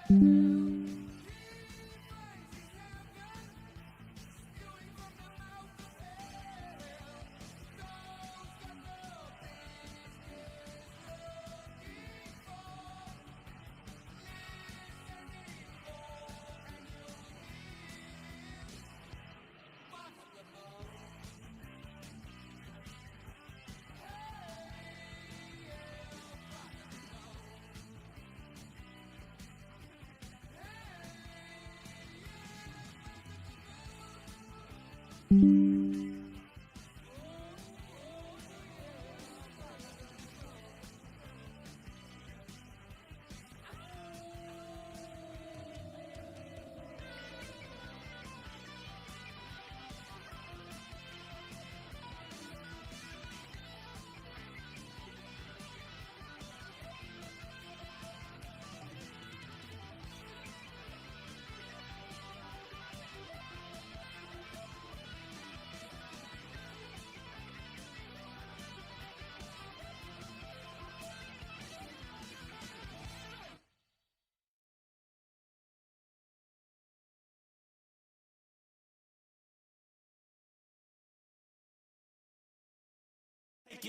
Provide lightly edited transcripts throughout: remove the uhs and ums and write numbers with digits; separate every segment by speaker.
Speaker 1: Take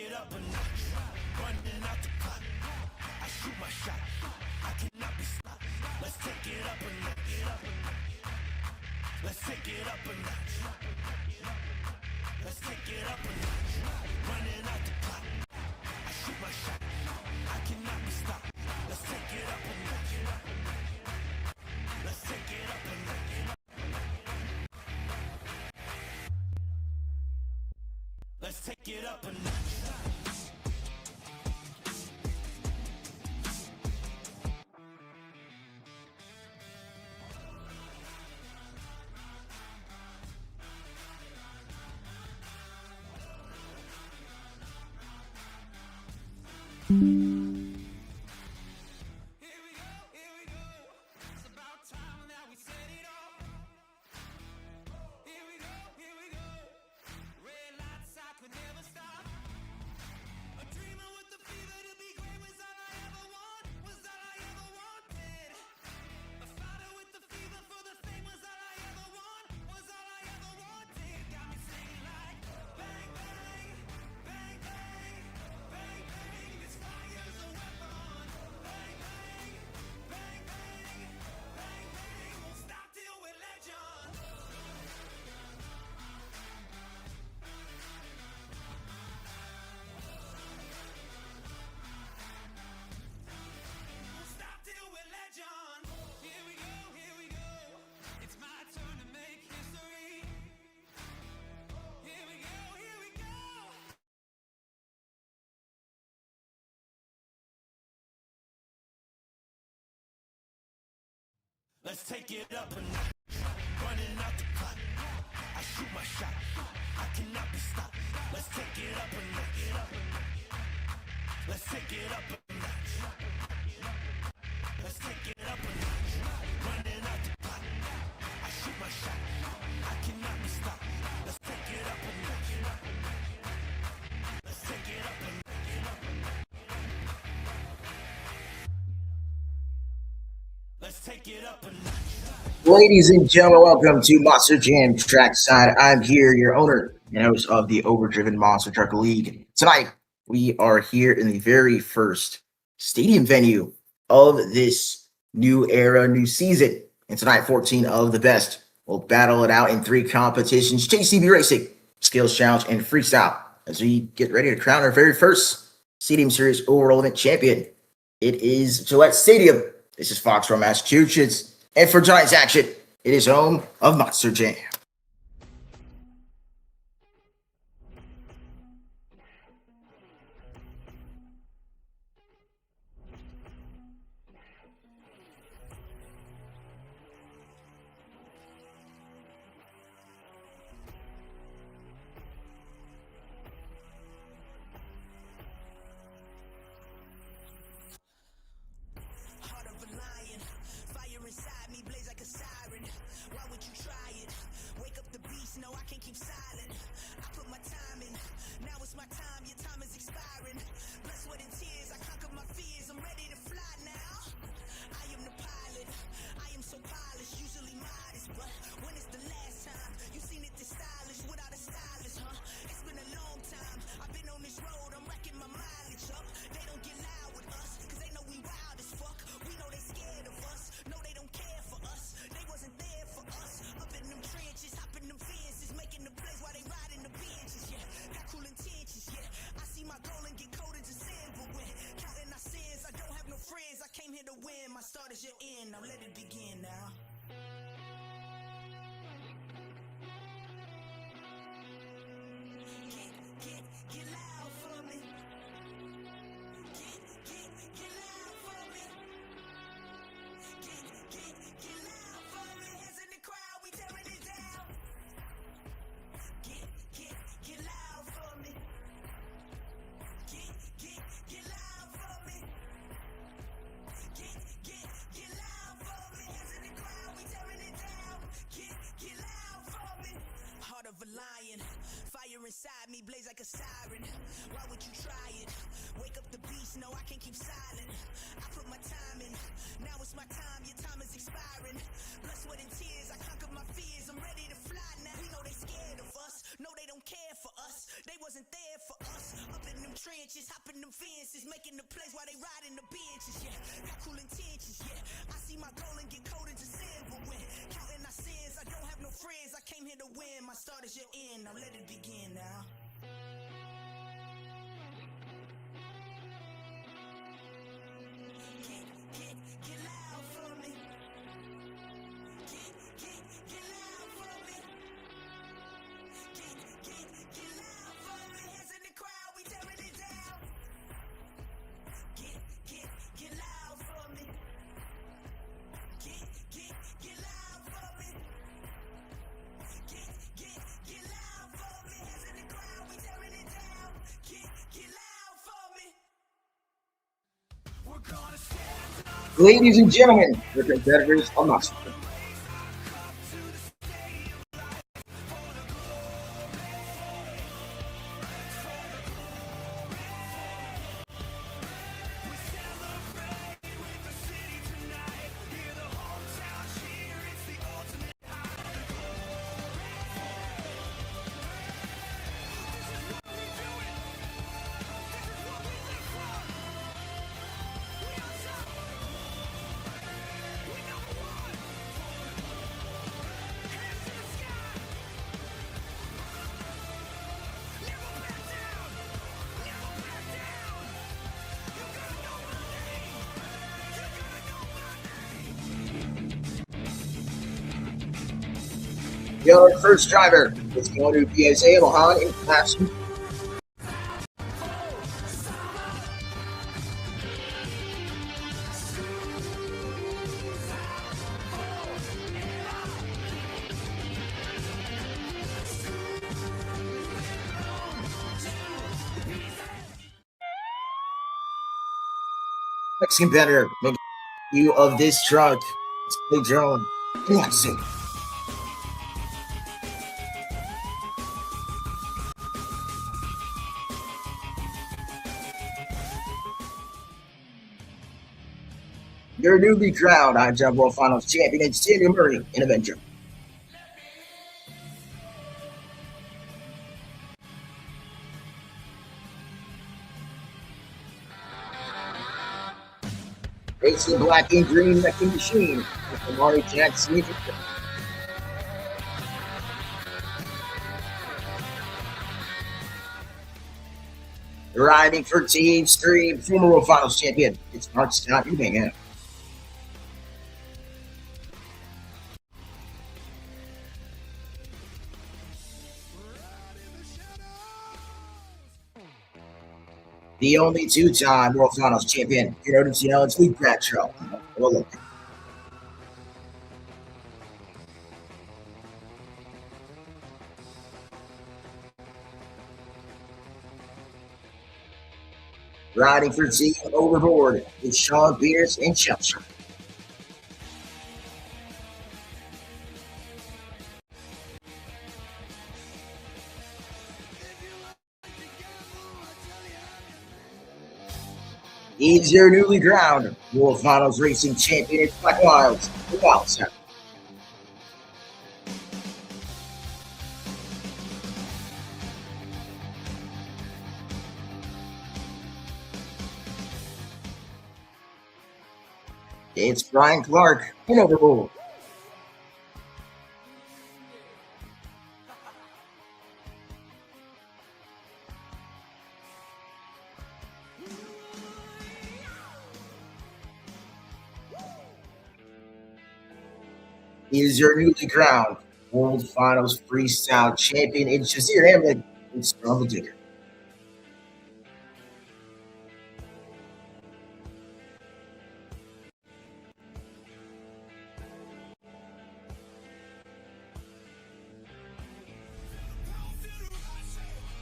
Speaker 1: it up a notch, running out the clock. I shoot my shot, I cannot be stopped. Let's take it up a notch. Let's take it up a notch. Let's take it up a notch, running out the clock. I shoot my shot, I cannot be stopped. Let's take it up a notch. Let's take it up a notch. Let's take it up a notch. Let's take it up a notch, running out the clock. I shoot my shot, I cannot be stopped. Let's take it up a notch. Let's take it up a notch. Let's take it up a notch, running out the clock. I shoot my shot, I cannot be stopped. Let's take it up a notch. Let's take it up a notch. Let's take it up a notch.
Speaker 2: Ladies and gentlemen, welcome to Monster Jam Trackside. I'm here, your owner and host of the Overdriven Monster Truck League. Tonight, we are here in the very first stadium venue of this new era, new season. And tonight, 14 of the best will battle it out in 3 competitions: JCB Racing, Skills Challenge, and Freestyle, as we get ready to crown our very first Stadium Series overall event champion. It is Gillette Stadium. This is Foxborough, Massachusetts. And for tonight's action, it is home of Monster Jam.
Speaker 1: inside me blaze like a siren. Why would you try it? Wake up the beast, no, I can't keep silent. I put my time in, now it's my time, your time is expiring. Blood, sweat, and tears, I conquered my fears, I'm ready to fly now. We know they scared of us, no, they don't care for us. They wasn't there for us, up in them trenches, hopping them fences, making the plays while they riding the benches, yeah. Got cool intentions, yeah. I see my goal and get coded to sin, but when counting our sins, I don't have no friends, I came here to win. My start is your end, now let it begin now. Get loud for me. Get loud for me. Get loud for me. Hands in the crowd, we tearing it down. Get loud for me. Get loud for me. Get loud for me. Hands in the crowd, we tearing it down. Get loud for me. We're gonna stand up.
Speaker 2: Ladies and gentlemen, your competitors of Monster Trucks. Your first driver is going to be Isaiah Mohan in class. Next competitor, making you of this truck, it's Clay Drone. Classic. Your newly crowned High Jump World Finals champion is Daniel Murray in Avenger. Racing black and green wrecking machine with Amari Jackson. Riding for Team Stream, former World Finals champion, it's Mark Scott Eubangham. The only two-time World Finals champion, your ODMTL Is League Bradshaw. Riding for Team Overboard, it's Sean Pierce and Chelsea. He's your newly crowned World Finals Racing champion, Black Wilds, the Wild Center. It's Brian Clark in Overboard. He is your newly crowned World Finals Freestyle champion in Shazir Hamlet and Strong the Digger.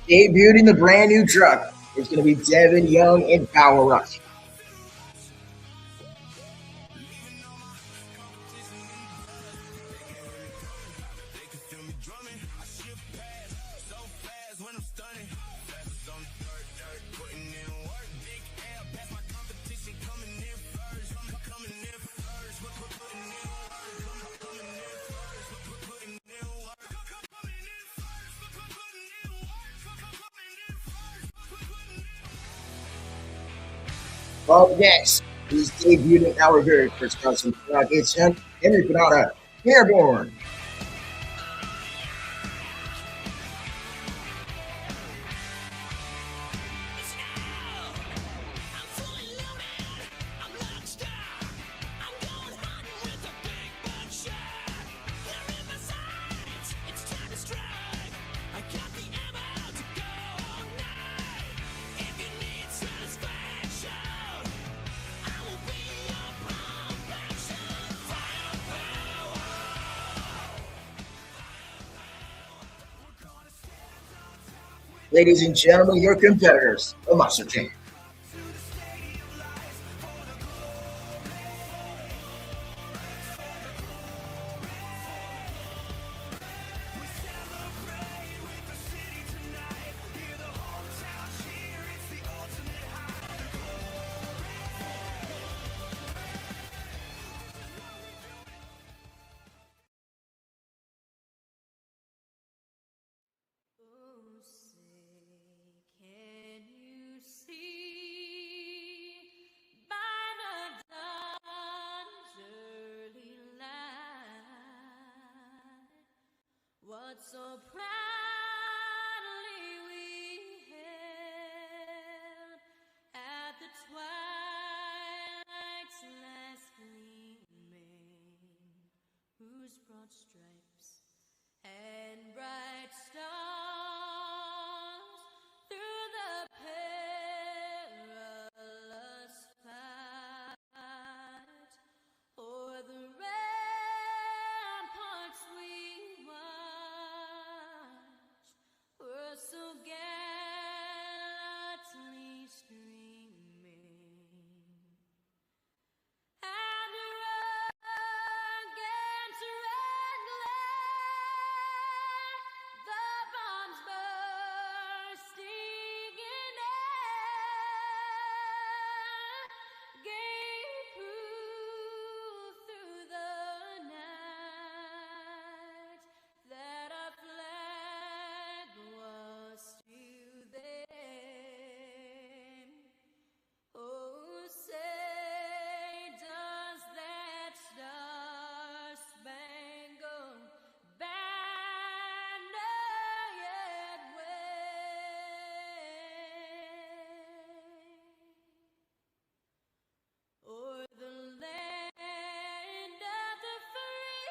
Speaker 2: Debuting the brand new truck is going to be Devin Young in Power Rush.
Speaker 1: They can feel me drumming. I shift past so fast when I'm
Speaker 2: Oh, yes, he's debuted in our very first custom truck. It's him, Henry Panada, Airborne. Ladies and gentlemen, your competitors, the Monster Jam.
Speaker 3: Oh, say, can you see by the dawn's early light what so proudly we held at the twilight's last gleaming, whose broad stripes and bright stars through the perilous fight o'er the ramparts we watched were so gallantly streaming. And against red glare, the bombs bursting in air gave proof through the night that our flag was still there. Oh, say, does that star-spangled banner yet wave o'er the land of the free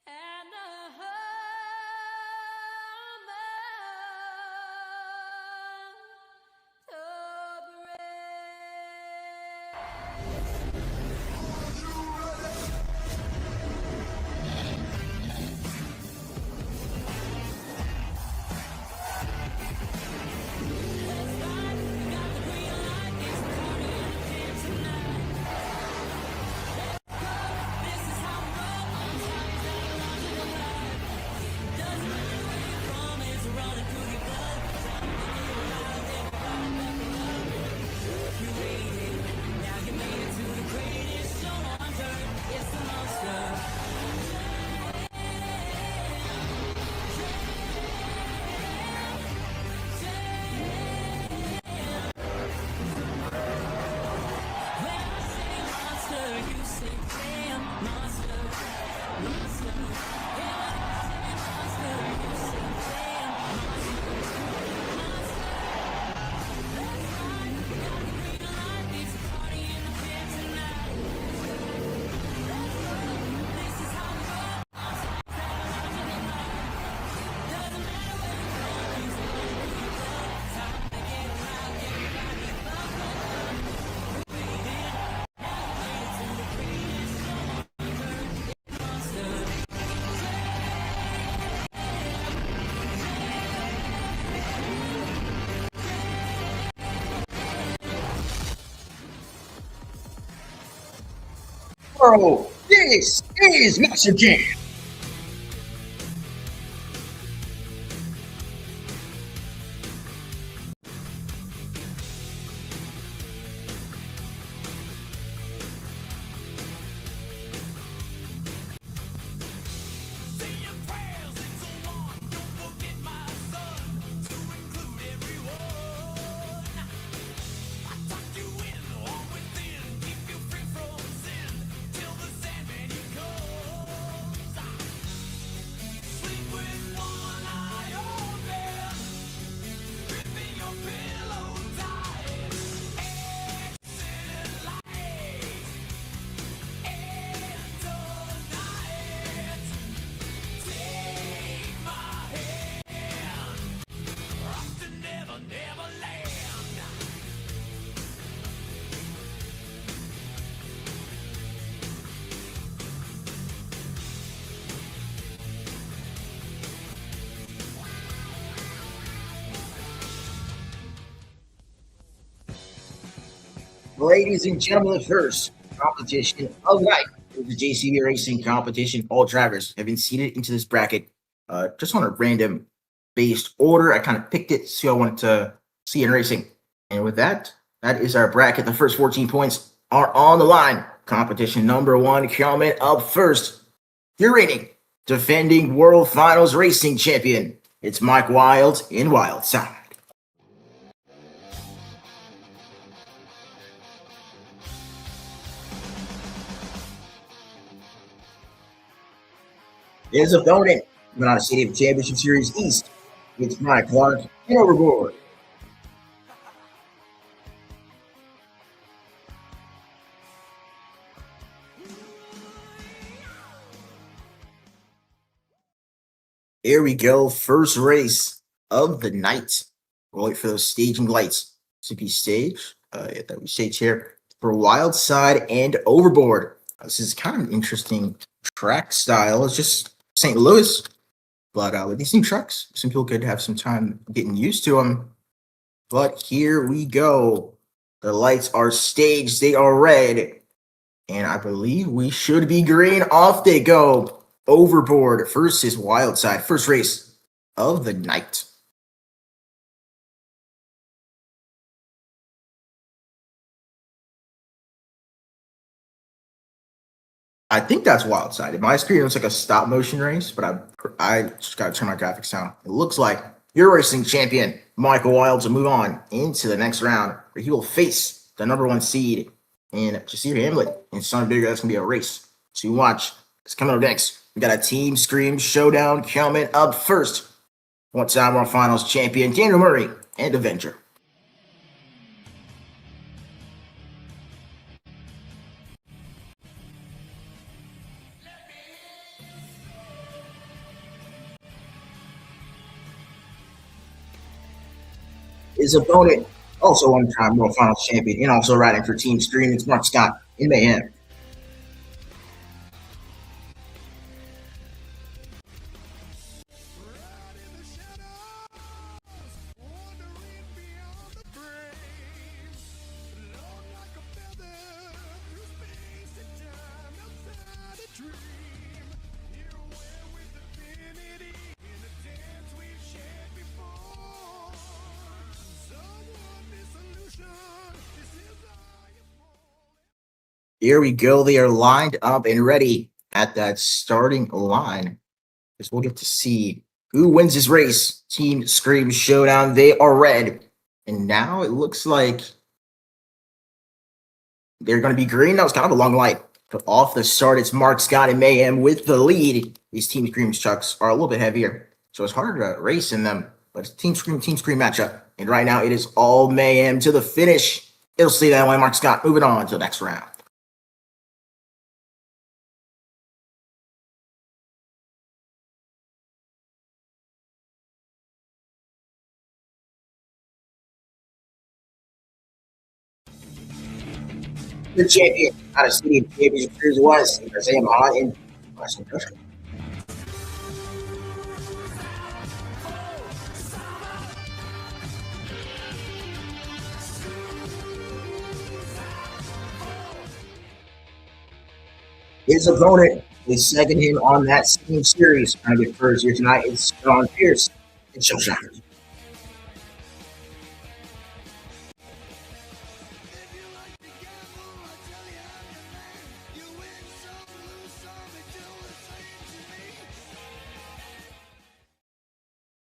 Speaker 3: and the home of the brave?
Speaker 2: Oh, this is Monster Jam.
Speaker 1: Say your prayers, it's a one. Don't forget my son to include everyone.
Speaker 2: Ladies and gentlemen, the first competition of the night is the JCB Racing competition. All drivers have been seated into this bracket just on a random based order. I kind of picked it, so I wanted to see in racing. And with that, that is our bracket. The first 14 points are on the line. Competition number one coming up first. Your reigning, defending World Finals Racing Champion. It's Mike Wild in Wildside. His opponent, United States Championship Series East. It's Mike Clark and Overboard. Here we go. First race of the night. We'll wait for those staging lights to be staged. That we stage here for Wildside and Overboard. This is kind of an interesting track style. It's just St. Louis, but with these new trucks, some people could have some time getting used to them. But here we go. The lights are staged. They are red. And I believe we should be green. Off they go. Overboard versus Wildside. First race of the night. I think that's Wildside. In my screen, it looks like a stop motion race, but I just got to turn my graphics down. It looks like your racing champion, Michael Wild, to move on into the next round, where he will face the number one seed in Jasir Hamlet. And son bigger, that's going to be a race. So you watch. It's coming up next. We got a Team Scream showdown coming up first. One-time World Finals champion, Daniel Murray and Avenger. His opponent, also one-time World Finals champion, and also riding for Team Scream, it's Mark Scott in Mayhem. Here we go. They are lined up and ready at that starting line. Because we'll get to see who wins this race. Team Scream Showdown. They are red. And now it looks like they're going to be green. That was kind of a long light. But off the start, it's Mark Scott and Mayhem with the lead. These Team Scream trucks are a little bit heavier, so it's harder to race in them. But it's Team Scream matchup. And right now it is all Mayhem to the finish. It'll stay that way. Mark Scott moving on to the next round. The champion out of City Championship Series was Isaiah Maha in Monster Trucks. His opponent is second him on that same series. Trying to get first here tonight is Sean Pierce and Showshockers.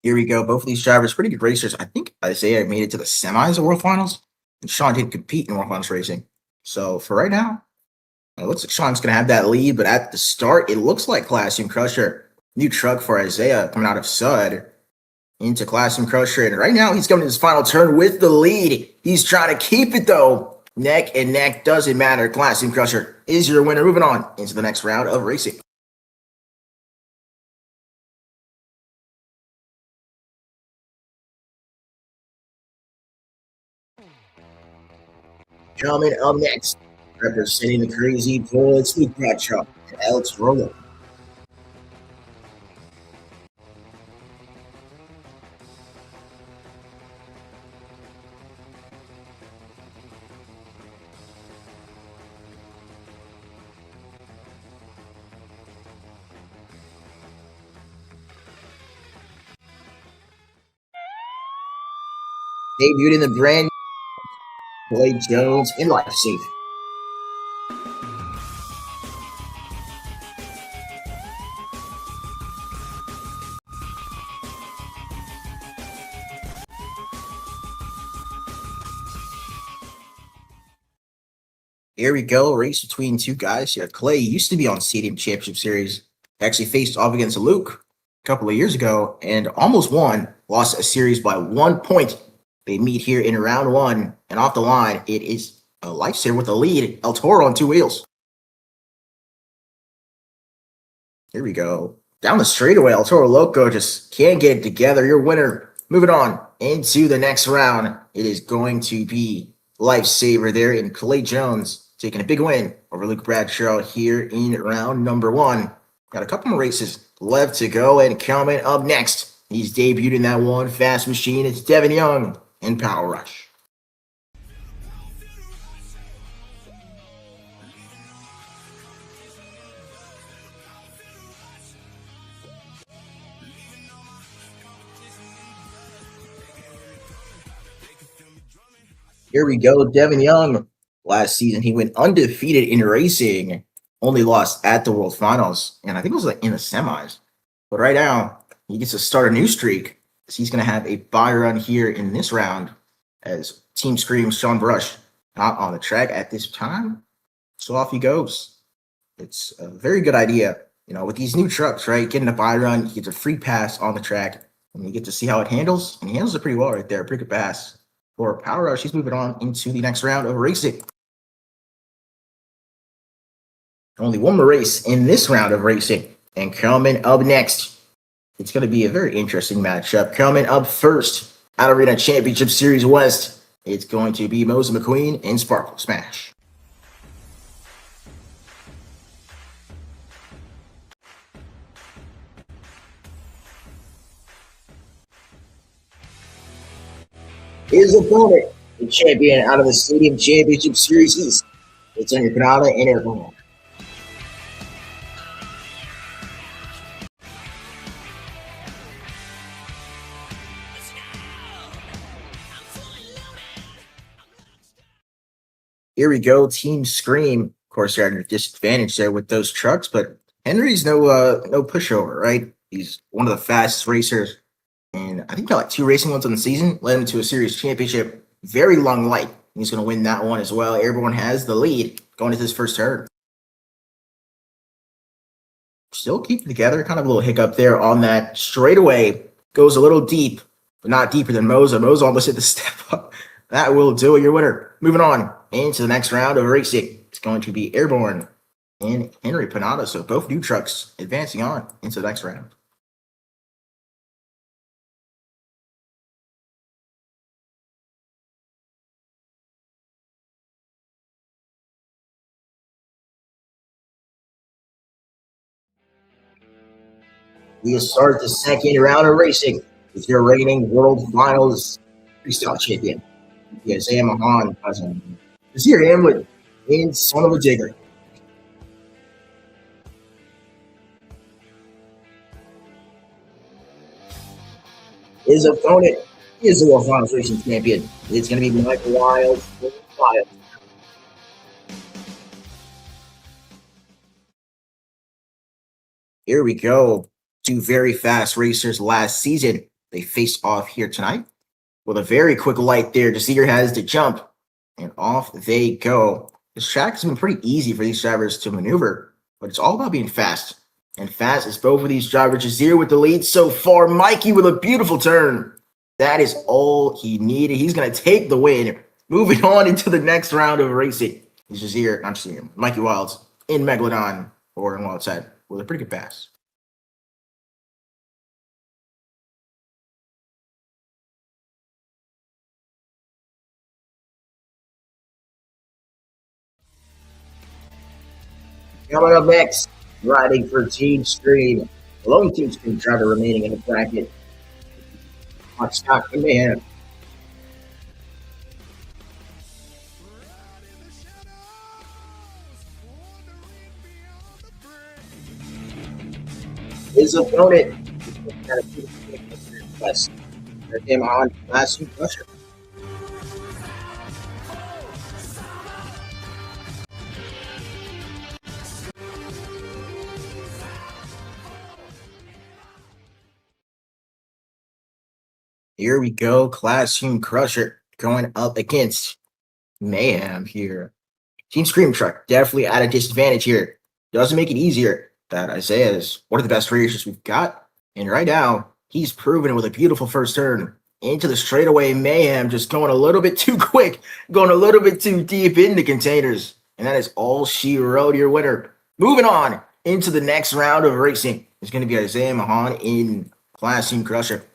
Speaker 2: Here we go. Both of these drivers, pretty good racers. I think Isaiah made it to the semis of World Finals, and Sean didn't compete in World Finals racing. So for right now, it looks like Sean's going to have that lead, but at the start, it looks like Classroom Crusher. New truck for Isaiah coming out of Sud into Classroom Crusher. And right now, he's coming to his final turn with the lead. He's trying to keep it, though. Neck and neck, doesn't matter. Classroom Crusher is your winner. Moving on into the next round of racing. Coming up next, representing the Crazy Bullets, Luke Bradshaw and Alex Rolo. Debuted in the brand new Clay Jones in life saving. Here we go. Race between two guys here. Clay used to be on Stadium Championship Series. Actually faced off against Luke a couple of years ago and almost won. Lost a series by 1 point. They meet here in round one. And off the line, it is a lifesaver with the lead. El Toro on two wheels. Here we go. Down the straightaway, El Toro Loco just can't get it together. Your winner. Moving on into the next round. It is going to be lifesaver there in Clay Jones taking a big win over Luke Bradshaw here in round number one. Got a couple more races left to go, and coming up next, he's debuted in that one fast machine. It's Devin Young in Power Rush. Here we go, Devin Young. Last season, he went undefeated in racing, only lost at the World Finals, and I think it was like in the semis. But right now, he gets to start a new streak. So he's going to have a bye run here in this round as Team Scream's Sean Brush not on the track at this time. So off he goes. It's a very good idea. You know, with these new trucks, right, getting a bye run, he gets a free pass on the track, and you get to see how it handles. And he handles it pretty well right there. Pretty good pass. For Power Rush, he's moving on into the next round of racing. Only one more race in this round of racing. And coming up next, it's going to be a very interesting matchup. Coming up first, Out Arena Championship Series West, it's going to be Moses McQueen and Sparkle Smash. His opponent, the champion out of the Stadium Championship Series East. It's Henry Pinata and Airborne. Here we go, Team Scream. Of course, they're at a disadvantage there with those trucks, but Henry's no pushover, right? He's one of the fastest racers. And I think got like 2 racing ones on the season, led him to a series championship. Very long light. He's going to win that one as well. Airborne has the lead going into his first turn. Still keep it together. Kind of a little hiccup there on that straightaway. Goes a little deep, but not deeper than Moza. Moza almost hit the step up. That will do it. Your winner. Moving on into the next round of racing. It's going to be Airborne and Henry Pinata. So both new trucks advancing on into the next round. We start the second round of racing with your reigning World Finals freestyle champion, Isaiah Mahan, cousin. Here Hamlet in Son of a Jigger. His opponent is the World Finals racing champion. It's going to be Mike Wild. Here we go. 2 very fast racers last season. They face off here tonight with a very quick light there. Desir has to jump, and off they go. This track has been pretty easy for these drivers to maneuver, but it's all about being fast. And fast is both of these drivers. Desir with the lead so far. Mikey with a beautiful turn. That is all he needed. He's going to take the win. Moving on into the next round of racing. It's Desir, I'm seeing Mikey Wilds in Megalodon or in Wildside with a pretty good pass. Coming up next, riding for Team Scream. The lone Team Scream driver remaining in the bracket. Hot Scott in Mayhem. His opponent is him on last pressure. Here we go. Classroom Crusher going up against Mayhem here. Team Scream Truck definitely at a disadvantage here. Doesn't make it easier that Isaiah is one of the best racers we've got. And right now, he's proven it with a beautiful first turn into the straightaway. Mayhem just going a little bit too quick, going a little bit too deep into containers. And that is all she wrote, your winner. Moving on into the next round of racing is going to be Isaiah Mahan in Classroom Crusher.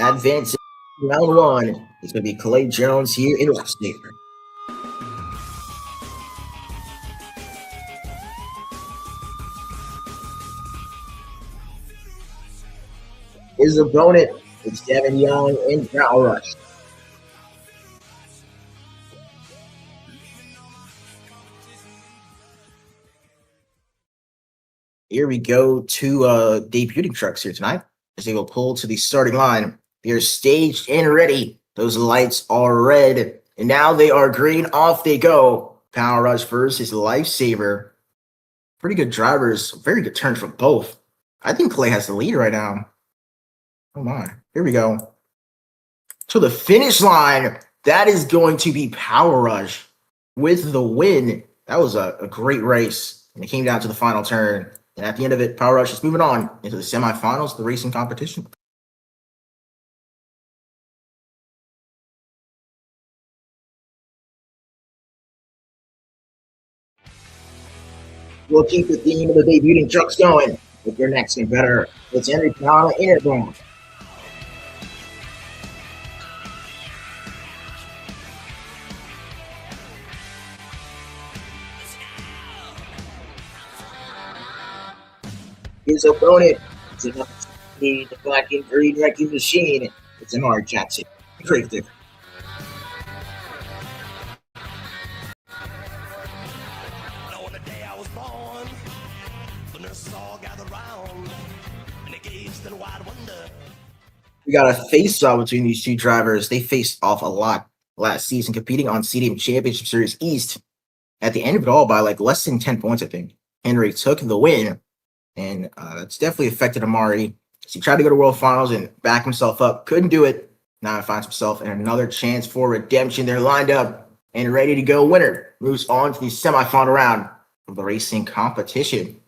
Speaker 2: Advancing round one is going to be Clay Jones here in left neighbor. His opponent is Devin Young in Power Rush. Here we go to debuting trucks here tonight as they will pull to the starting line. They're staged and ready. Those lights are red, and now they are green. Off they go. Power Rush versus Lifesaver. Pretty good drivers. Very good turns from both. I think Clay has the lead right now. Oh my. Here we go. To the finish line. That is going to be Power Rush with the win. That was a great race. And it came down to the final turn. And at the end of it, Power Rush is moving on into the semifinals of the racing competition. We'll keep the theme of the debuting trucks going with your next competitor. It's Henry Pinata Airborne. His opponent is the black and green wrecking machine. It's Amari Jackson. Great difference.
Speaker 1: On the day I was born, the nurses all gathered round, and they gazed in wide wonder.
Speaker 2: We got a face-off between these two drivers. They faced off a lot last season, competing on CDM Championship Series East. At the end of it all, by like less than 10 points, I think. Henry took the win, and that's definitely affected Amari. So he tried to go to World Finals and back himself up. Couldn't do it. Now he finds himself in another chance for redemption. They're lined up and ready to go. Winner moves on to the semifinal round of the racing competition.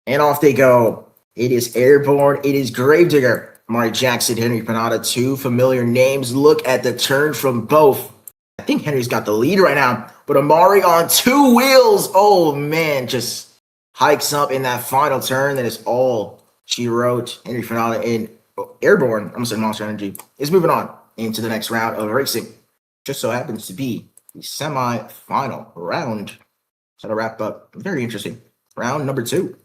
Speaker 2: And off they go. It is Airborne. It is Gravedigger. Amari Jackson, Henry Pinata, two familiar names. Look at the turn from both. I think Henry's got the lead right now, but Amari on two wheels. Oh man, just hikes up in that final turn. That is all she wrote. Henry Pinata in Airborne, I'm saying Monster Energy, is moving on into the next round of racing. Just so happens to be the semi-final round. So to wrap up, very interesting. Round number 2.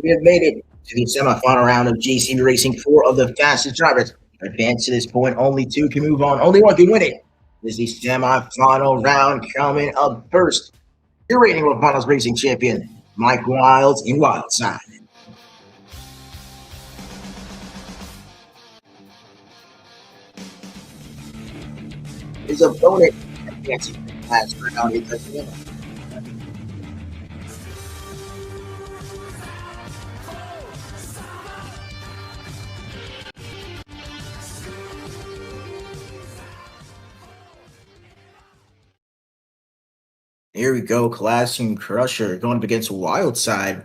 Speaker 2: We have made it to the semifinal round of GC Racing. 4 of the fastest drivers advance to this point. Only 2 can move on. Only 1 can win it. This is the semifinal round coming up first. Your reigning World Finals Racing champion, Mike Wilds in Wildside. His opponent advancing to the last round is Isaiah. Here we go, Classroom Crusher going up against Wildside. I feel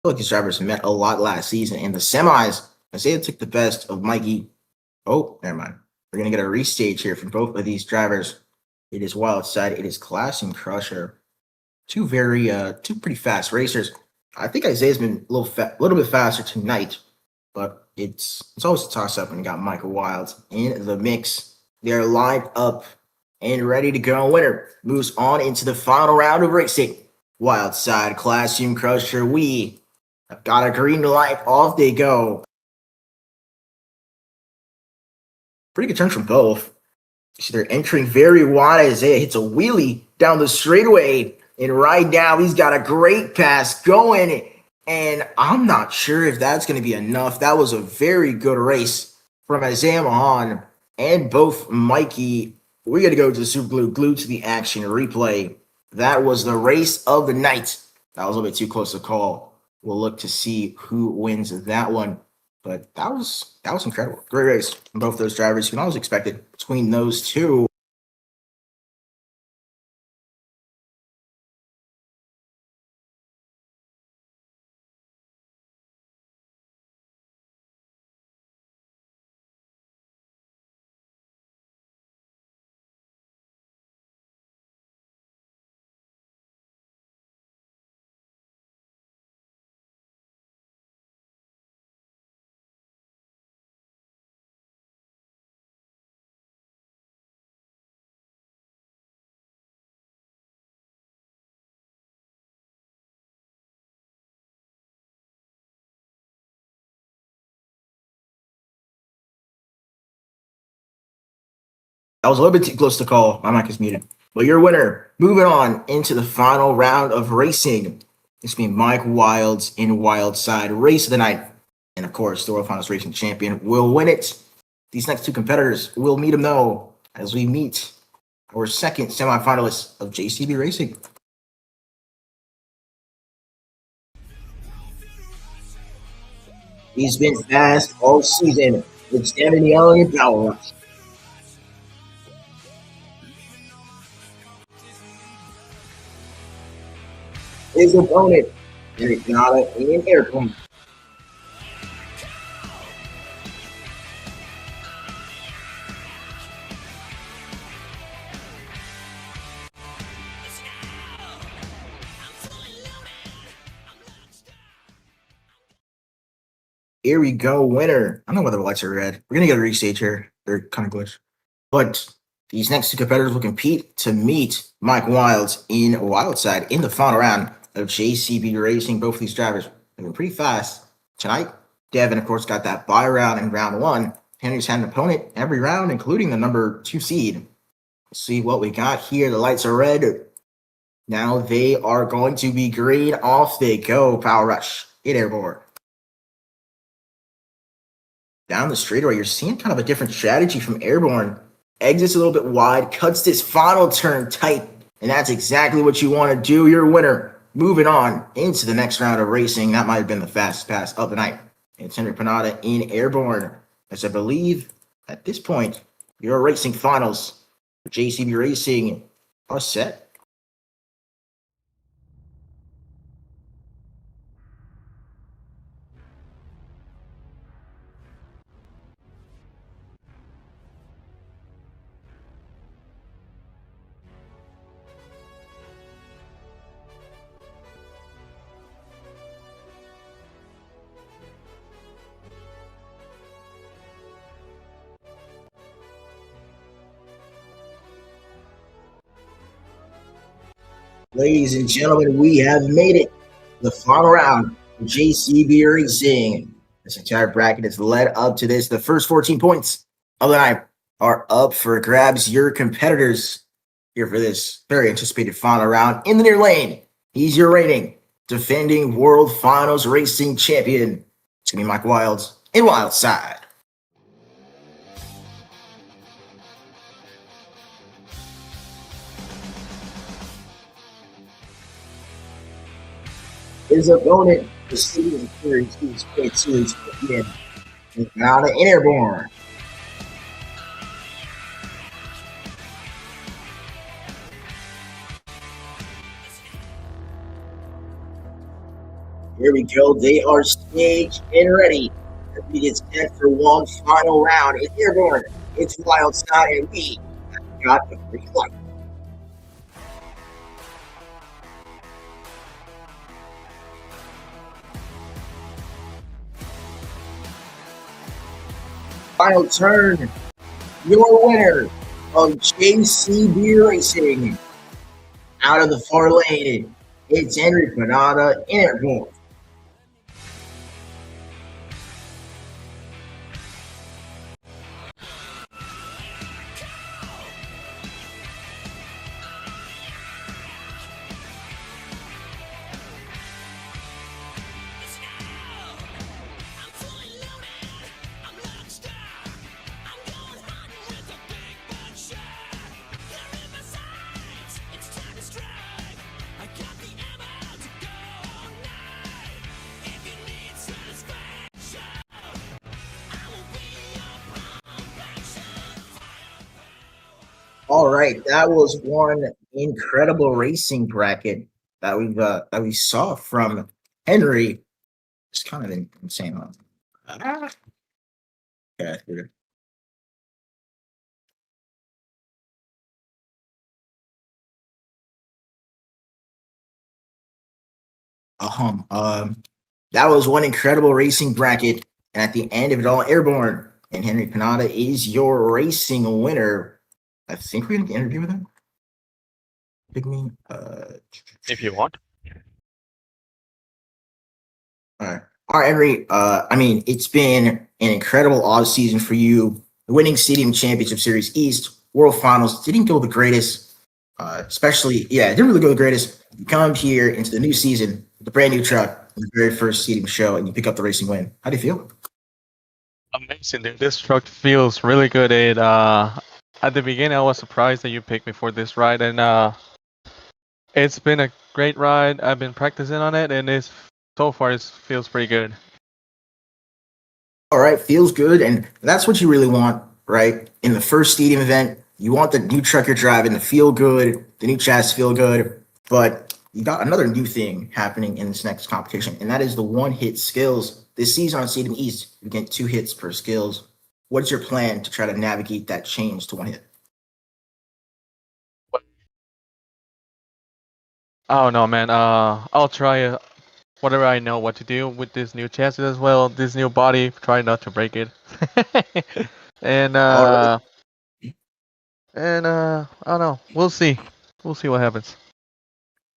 Speaker 2: like these drivers met a lot last season in the semis. Isaiah took the best of Mikey. Oh, never mind. We're going to get a restage here from both of these drivers. It is Wildside. It is Classroom Crusher. Two pretty fast racers. I think Isaiah's been a little bit faster tonight, but it's always a toss-up when you got Michael Wilds in the mix. They're lined up and ready to go. Winner moves on into the final round of racing. Wild Side Classroom Crusher. We have got a green light. Off they go. Pretty good turn from both. See, they're entering very wide. Isaiah hits a wheelie down the straightaway. And right now, he's got a great pass going. And I'm not sure if that's going to be enough. That was a very good race from Isaiah Mahan and both Mikey. We're going to go to the Super Glue, glued to the action replay. That was the race of the night. That was a little bit too close to call. We'll look to see who wins that one. But that was incredible. Great race from both those drivers. You can always expect it between those two. That was a little bit too close to call. My mic is muted. But your winner, moving on into the final round of racing. This being Mike Wilds in Wildside Race of the Night. And of course, the World Finals Racing Champion will win it. These next two competitors will meet them though as we meet our second semifinalist of JCB Racing. He's been fast all season with standing yelling and power rush. His opponent, Gilette in airplane. Here we go, winner. I don't know whether the lights are red. We're gonna get a restage here. They're kind of glitched. But these next two competitors will compete to meet Mike Wilds in Wildside in the final round of JCB Racing. Both of these drivers have been pretty fast tonight. Devin, of course, got that bye round in round one. Henry's had an opponent every round, including the number 2 seed. Let's see what we got here. The lights are red. Now they are going to be green. Off they go. Power rush in airborne. Down the straightaway, you're seeing kind of a different strategy from Airborne. Exits a little bit wide, cuts this final turn tight, and that's exactly what you want to do. Your winner, moving on into the next round of racing. That might have been the fastest pass of the night. It's Henry Panada in Airborne, as I believe at this point, your racing finals for JCB Racing are set. Ladies and gentlemen, we have made it. The final round of JCB Racing. This entire bracket has led up to this. The first 14 points of the night are up for grabs. Your competitors here for this very anticipated final round. In the near lane, he's your reigning, defending World Finals Racing Champion. It's going to be Mike Wilds in Wildside. His opponent, the Series Series 22 champion, Gilette in Airborne. Here we go. They are staged and ready. It is set for one final round. It's Airborne. It's Wildside, and we have got the green light. Final turn. your winner of JCB Racing. Out of the far lane, it's Henry Panada in Airborne. All right, that was one incredible racing bracket that we saw from Henry. It's kind of insane, huh? Yeah, here. That was one incredible racing bracket, and at the end of it all, Airborne and Henry Panada is your racing winner. I think we're gonna interview with him. Big me.
Speaker 4: If you want.
Speaker 2: All right, Henry. I mean, it's been an incredible off season for you. Winning Stadium Championship Series East, World Finals didn't go the greatest. Especially, yeah, it didn't really go the greatest. You come here into the new season with a brand new truck, the very first seating show, and you pick up the racing win. How do you feel?
Speaker 4: Amazing, dude. This truck feels really good. At the beginning I was surprised that you picked me for this ride, and it's been a great ride. I've been practicing on it, and it's so far it feels pretty good.
Speaker 2: All right, feels good, and that's what you really want, right? In the first stadium event, you want the new truck you're driving to feel good, the new chassis feel good, but you got another new thing happening in this next competition, and that is the one-hit skills. This season on Stadium East, you get 2 hits per skills. What's your plan to try to navigate that change to 1 hit?
Speaker 4: Oh no, man. I'll try whatever I know what to do with this new chassis as well. This new body. Try not to break it. and
Speaker 2: All right.
Speaker 4: I don't know. We'll see. We'll see what happens.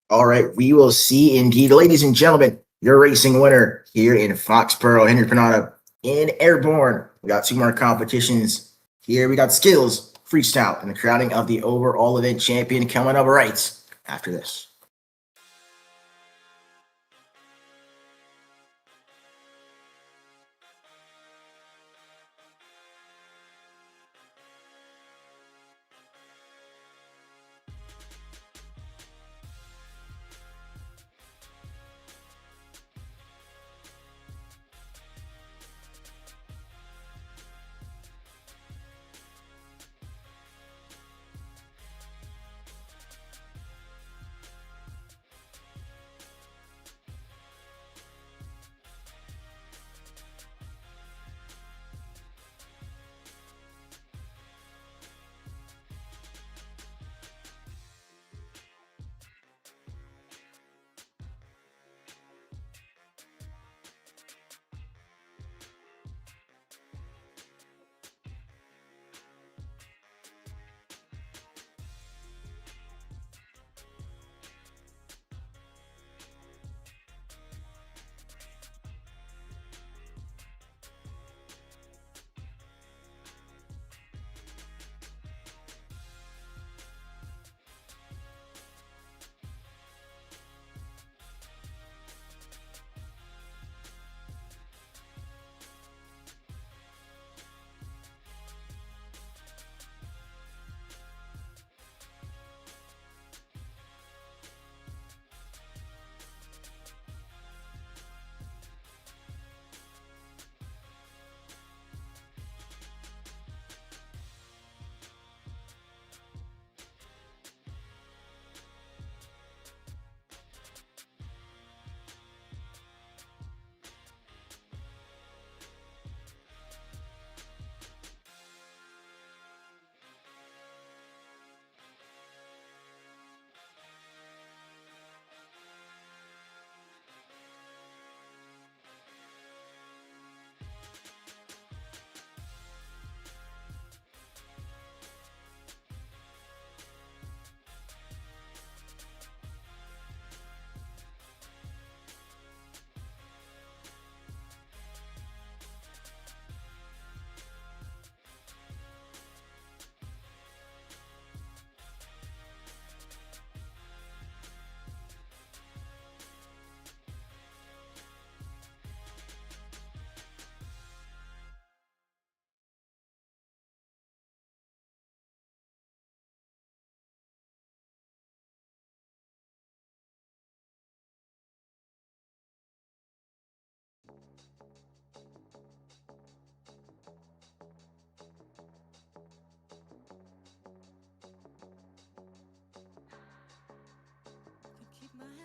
Speaker 2: All right, we will see indeed. Ladies and gentlemen, your racing winner here in Foxborough, Henry Panada in Airborne. We got 2 more competitions here. We got skills, freestyle, and the crowning of the overall event champion coming up right after this.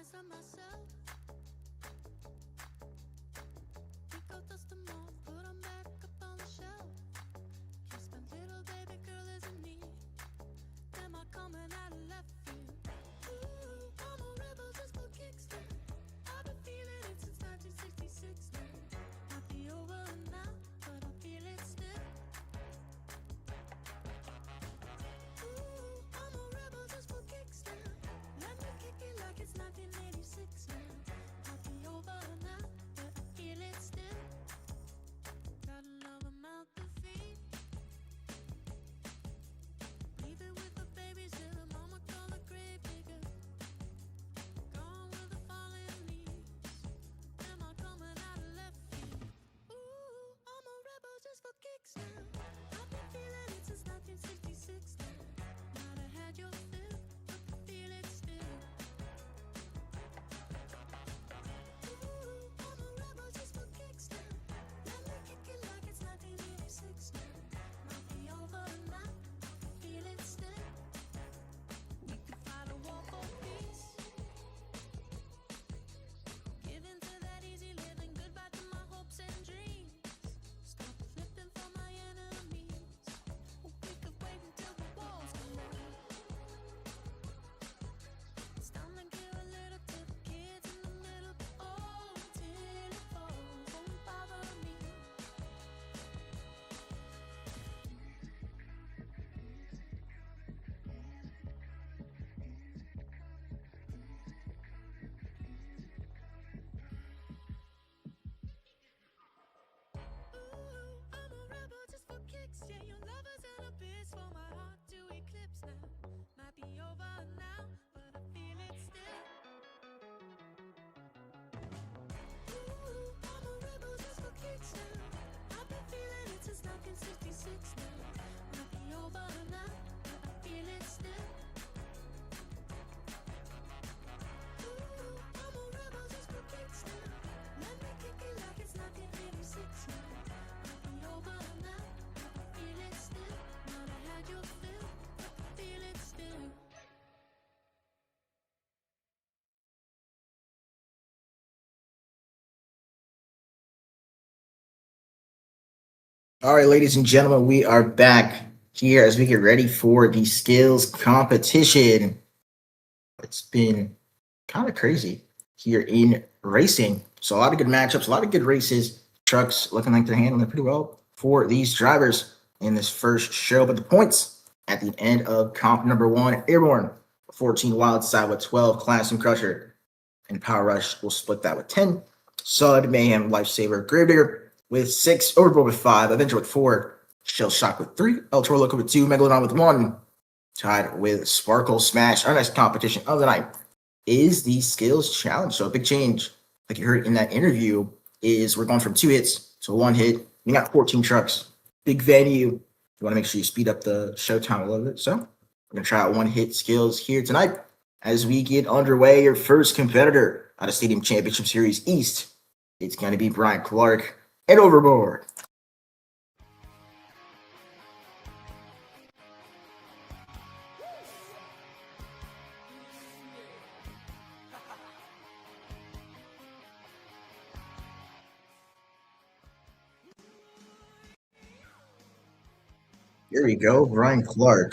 Speaker 3: pictures of myself. We go dust them off, put them back up on the shelf. Kiss my little baby girl isn't me. Am I coming out of left field? Ooh, I'm a rebel just for kicks now. I've been feeling it since 1966 now. Might be over now, but I feel it still. Ooh, I'm a rebel just for kicks now. Let me kick it like it's 1986 now. Might be over now, but I feel it still. Got another mouth to feed. Leaving with the babysitter, mama call a grave digger. Gone with the fallen leaves. Am I coming out of left field? Ooh, I'm a rebel just for kicks now. I've been feeling it since 1966 now. Might have had your fill, but I feel it still. Ooh, I'm a rebel just for kicks now. Let me kick it like it's 1986 now. Might be over now, I feel it still. We could fight a war for peace. Give in to that easy living, goodbye to my hopes and dreams. Stop flipping for my enemies. We could wait until the walls come down. It's time to give a little to the kids in the middle. Oh, till it falls, won't bother me. Ooh, I'm a rebel just for kicks. Yeah, your lover's an abyss for my heart to eclipse now. Might be over now, but I feel it still. Ooh, I'm a rebel just for kicks now. I've been feeling it since 1966 now. Might be over now, but I feel it still. Ooh, I'm a rebel just for kicks now. Let me kick it like it's 1986 now. Might be over now, but I feel it still. Might have had your fill, but I feel it still.
Speaker 2: All right, ladies and gentlemen, we are back here as we get ready for the skills competition. It's been kind of crazy here in racing. So a lot of good matchups, a lot of good races. Trucks looking like they're handling it pretty well for these drivers in this first show. But the points at the end of comp number 1, Airborne, 14 Wild Side with 12, Classroom Crusher, and Power Rush will split that with 10. Sud, Mayhem, Lifesaver, Gravedigger with 6, Overboard with 5, Avenger with 4, Shell Shock with 3, El Toro Loco with 2, Megalodon with 1, tied with Sparkle Smash. Our next competition of the night is the Skills Challenge. So a big change, like you heard in that interview, is we're going from 2 hits to 1 hit. We got 14 trucks, big venue. You want to make sure you speed up the show time a little bit. So we're going to try out 1 hit skills here tonight as we get underway. Your first competitor out of Stadium Championship Series East, it's going to be Brian Clark and Overboard. Here we go, Brian Clark.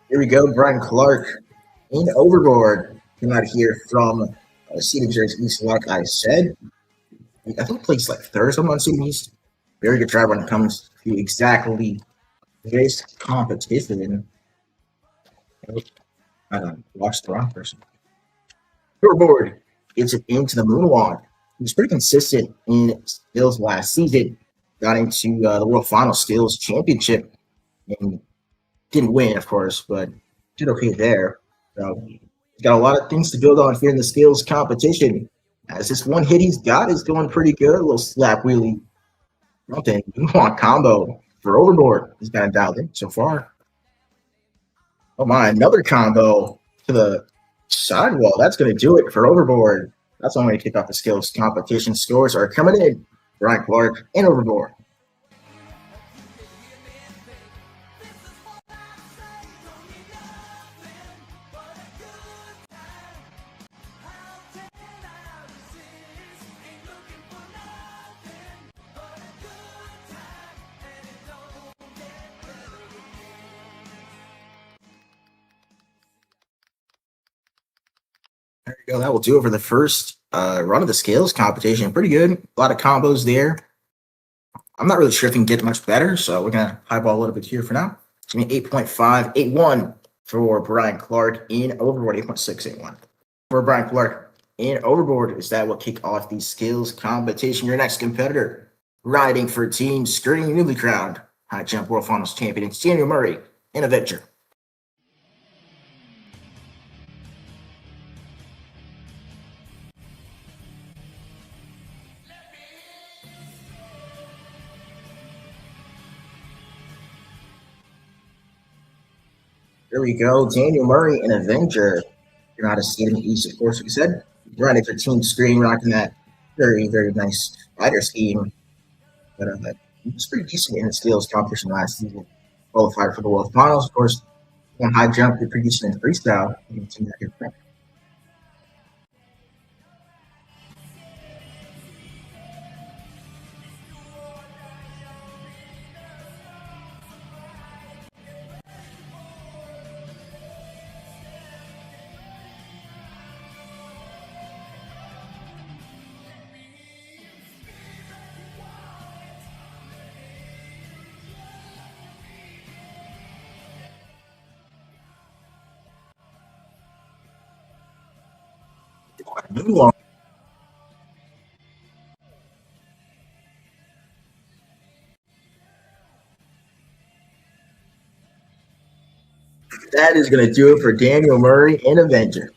Speaker 2: Here we go, Brian Clark in Overboard. Came out here from Stadium Series East, like I said. I think placed like third or something on Stadium East. Very good driver when it comes to exactly this competition. I watched the wrong person. Overboard gets it into the Moonwalk. He was pretty consistent in skills last season. Got into the World Final Skills Championship and didn't win, of course, but did okay there. So He's got a lot of things to build on here in the skills competition. As this one hit he's got is going pretty good. A little slap wheelie. Nothing. Moonwalk combo for overboard. He's got him dialed in so far. Oh my, another combo to the sidewall. That's going to do it for overboard. That's only going to kick off the skills competition. Scores are coming in. Brian Clark and overboard. There you go. That will do it for the first run of the skills competition. Pretty good. A lot of combos there. I'm not really sure if we can get much better, so we're going to highball a little bit here for now. It's going to be 8.5, 8-1 for Brian Clark in overboard, 8.6, 8-1. For Brian Clark in overboard, is that will kick off the skills competition. Your next competitor, riding for Team Screen, newly crowned high jump world finals champion, it's Daniel Murray in Avenger. There we go. Daniel Murray and Avenger. You're not a seed in the East, of course, like I said. Running for Team Screen, rocking that very, very nice rider scheme. But he was pretty decent in the skills competition last season. Qualified for the World Finals, of course. On high jump, you're pretty decent in freestyle. You can see that here. Moonwalk. That is going to do it for Daniel Murray and Avenger.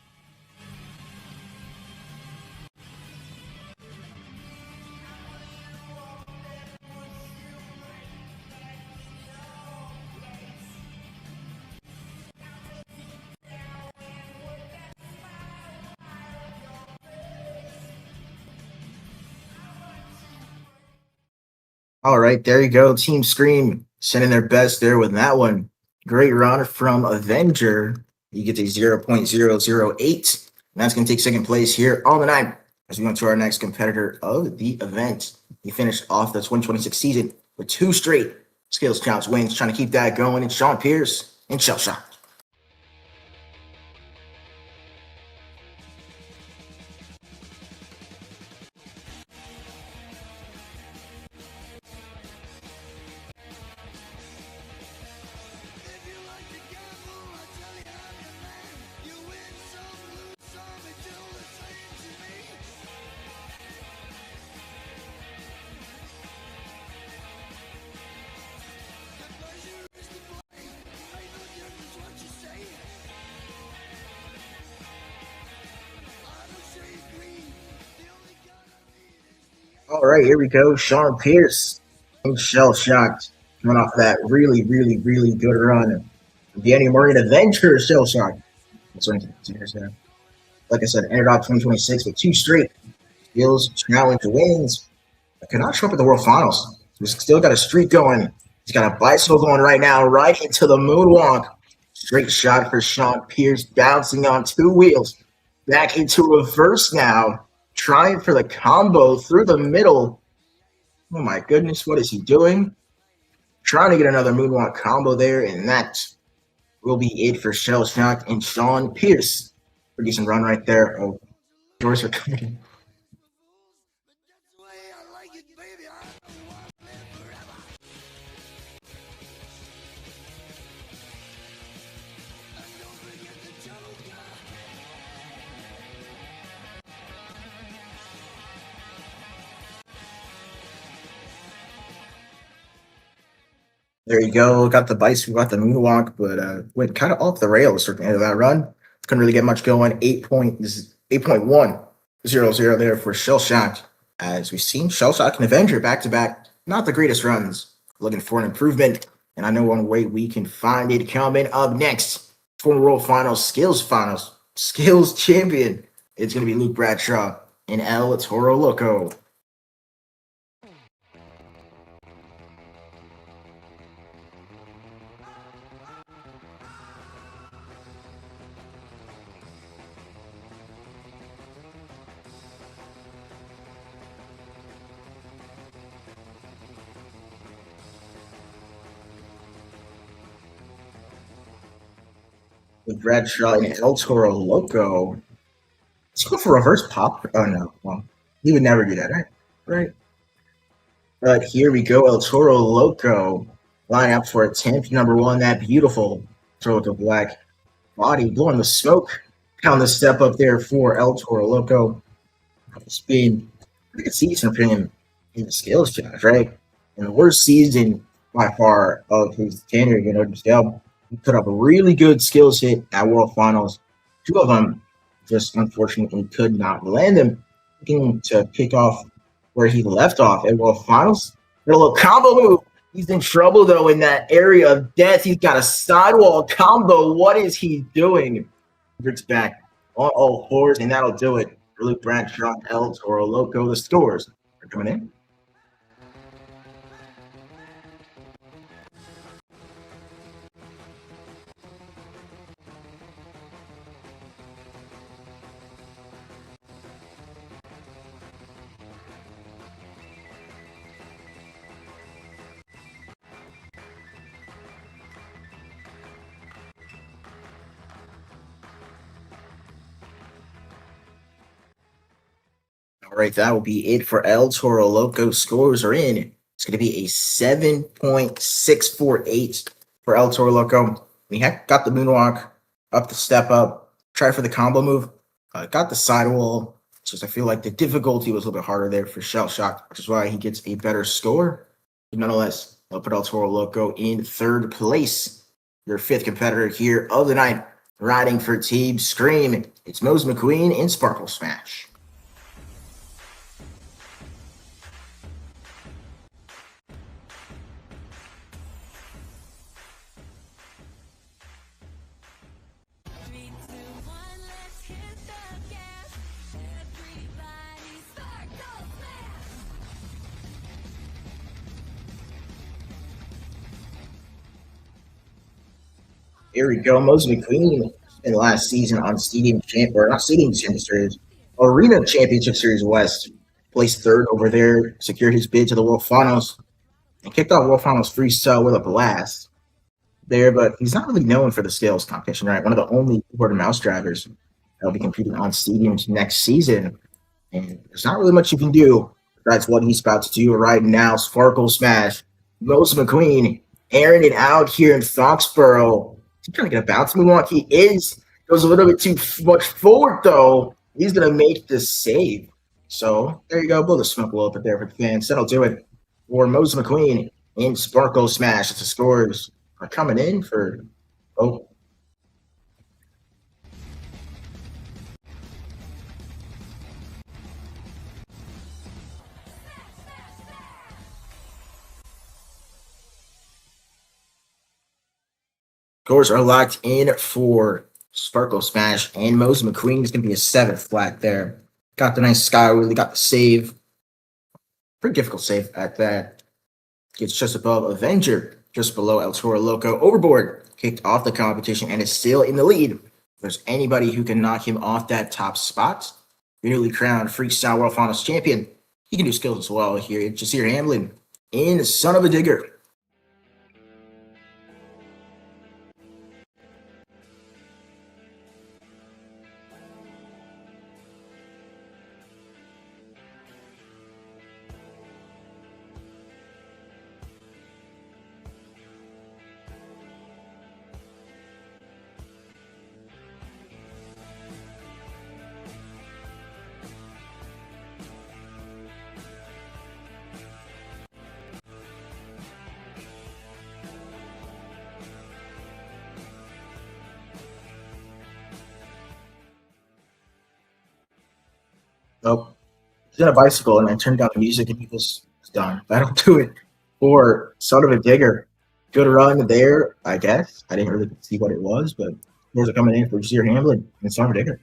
Speaker 2: All right, there you go. Team Scream sending their best there with that one. Great run from Avenger. He gets a 0.008. And that's going to take second place here on the night as we go to our next competitor of the event. He finished off the 2026 season with 2 straight skills challenge wins, trying to keep that going. And Sean Pierce and Shell Shock. All right, here we go. Sean Pierce and Shell Shocked coming off that really, really, really good run. Danny Murray and Avenger Shell Shocked. That's what I'm like I said, ended off 2026 with 2 straight skills challenge wins. I cannot show up at the World Finals. He's still got a streak going. He's got a bicycle going right now, right into the moonwalk. Straight shot for Sean Pierce, bouncing on 2 wheels. Back into reverse now. Trying for the combo through the middle. Oh my goodness, what is he doing? Trying to get another moonwalk combo there, and that will be it for Shell Shock and Sean Pierce. Pretty decent run right there. Oh, doors are coming. There you go. Got the bicycle, got the moonwalk, but went kind of off the rails at the end of that run. couldn't really get much going. 8.100 there for Shell Shock. As we've seen, Shell Shock and Avenger back to back, not the greatest runs. Looking for an improvement, and I know one way we can find it. Coming up next, former World Finals, Skills Champion. It's going to be Luke Bradshaw and El Toro Loco. With Bradshaw and El Toro Loco. Let's go for reverse pop. Oh no, well, he would never do that, right? Right. But here we go, El Toro Loco. Line up for attempt number one. That beautiful throw with the black body, blowing the smoke. Pound the step up there for El Toro Loco. It's been a good season for him in the skills challenge, right? And the worst season by far of his tenure, he put up a really good skills hit at World Finals. Two of them just unfortunately could not land him. Looking to pick off where he left off at World Finals. A little combo move. He's in trouble though in that area of death. He's got a sidewall combo. What is he doing? Rick's back on all fours, and that'll do it. Luke Bradshaw, El Toro Loco. The scores are coming in. All right, that will be it for El Toro Loco. Scores are in. It's going to be a 7.648 for El Toro Loco. We got the moonwalk, up the step up, try for the combo move, got the sidewall. It's just I feel like the difficulty was a little bit harder there for Shell Shock, which is why he gets a better score. But nonetheless, I'll put El Toro Loco in third place. Your fifth competitor here of the night, riding for Team Scream. It's Mose McQueen in Sparkle Smash.
Speaker 3: Three, two, one, let's hit the gas. Everybody start go fast.
Speaker 2: Here we go. Mose McQueen in the last season on Championship Series, Arena Championship Series West. Placed third over there, secured his bid to the World Finals, and kicked off World Finals freestyle with a blast there. But he's not really known for the scales competition, right? One of the only keyboard and mouse drivers that will be competing on stadiums next season. And there's not really much you can do. That's what he's about to do right now. Sparkle Smash. Mose McQueen airing it out here in Foxborough. He's trying to get a bounce moonwalk. He goes a little bit too much forward, though. He's going to make the save. So there you go. Blow the smoke a little bit there for the fans. That'll do it for Mose McQueen in Sparkle Smash. The scores are coming in for scores are locked in for Sparkle Smash, and Mose McQueen is going to be a seventh flat there. Got the nice sky wheel, got the save. Pretty difficult save at that. Gets just above Avenger, just below El Toro Loco. Overboard, kicked off the competition, and is still in the lead. If there's anybody who can knock him off that top spot, newly crowned Freestyle World Finals champion. He can do skills as well here. Jasir Hamlin in Son of a Digger. Oh, he's on a bicycle, and I turned down the music, and he was done. That'll do it for Son of a Digger. Good run there, I guess. I didn't really see what it was, but scores are coming in for Zero Hamlin and Son of a Digger.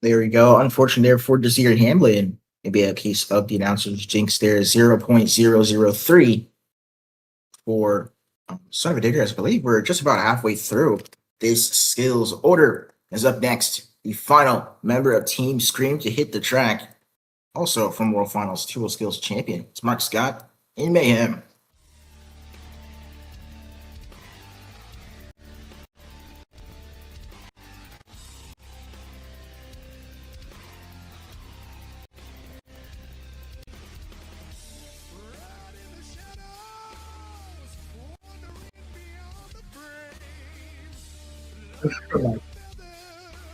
Speaker 2: There we go. Unfortunate there for Desir Hamlin. Maybe a case of the announcer's jinx there. 0.003 for Son of a Digger. I believe we're just about halfway through this skills order. Is up next, the final member of Team Scream to hit the track. Also from World Finals 2 Skills Champion. It's Mark Scott in Mayhem.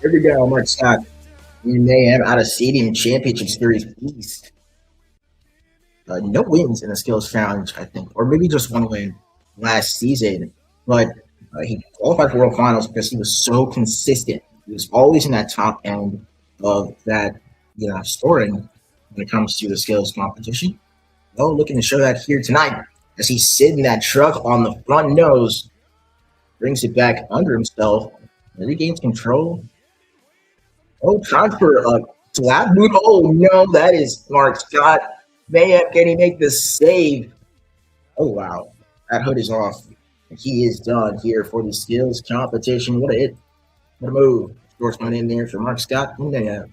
Speaker 2: Here we go, Mark Scott in Mayhem out of Stadium Championship Series East. No wins in the Skills Challenge, I think, or maybe just one win last season. But he qualified for World Finals because he was so consistent. He was always in that top end of that, scoring when it comes to the skills competition. Well, looking to show that here tonight as he's sitting that truck on the front nose, brings it back under himself, regains control. Oh, trying for a slap boot. Oh, no, that is Mark Scott. Mayhem, can he make the save? Oh, wow. That hood is off. He is done here for the skills competition. What a hit. What a move. Sportsman in there for Mark Scott. Mayhem.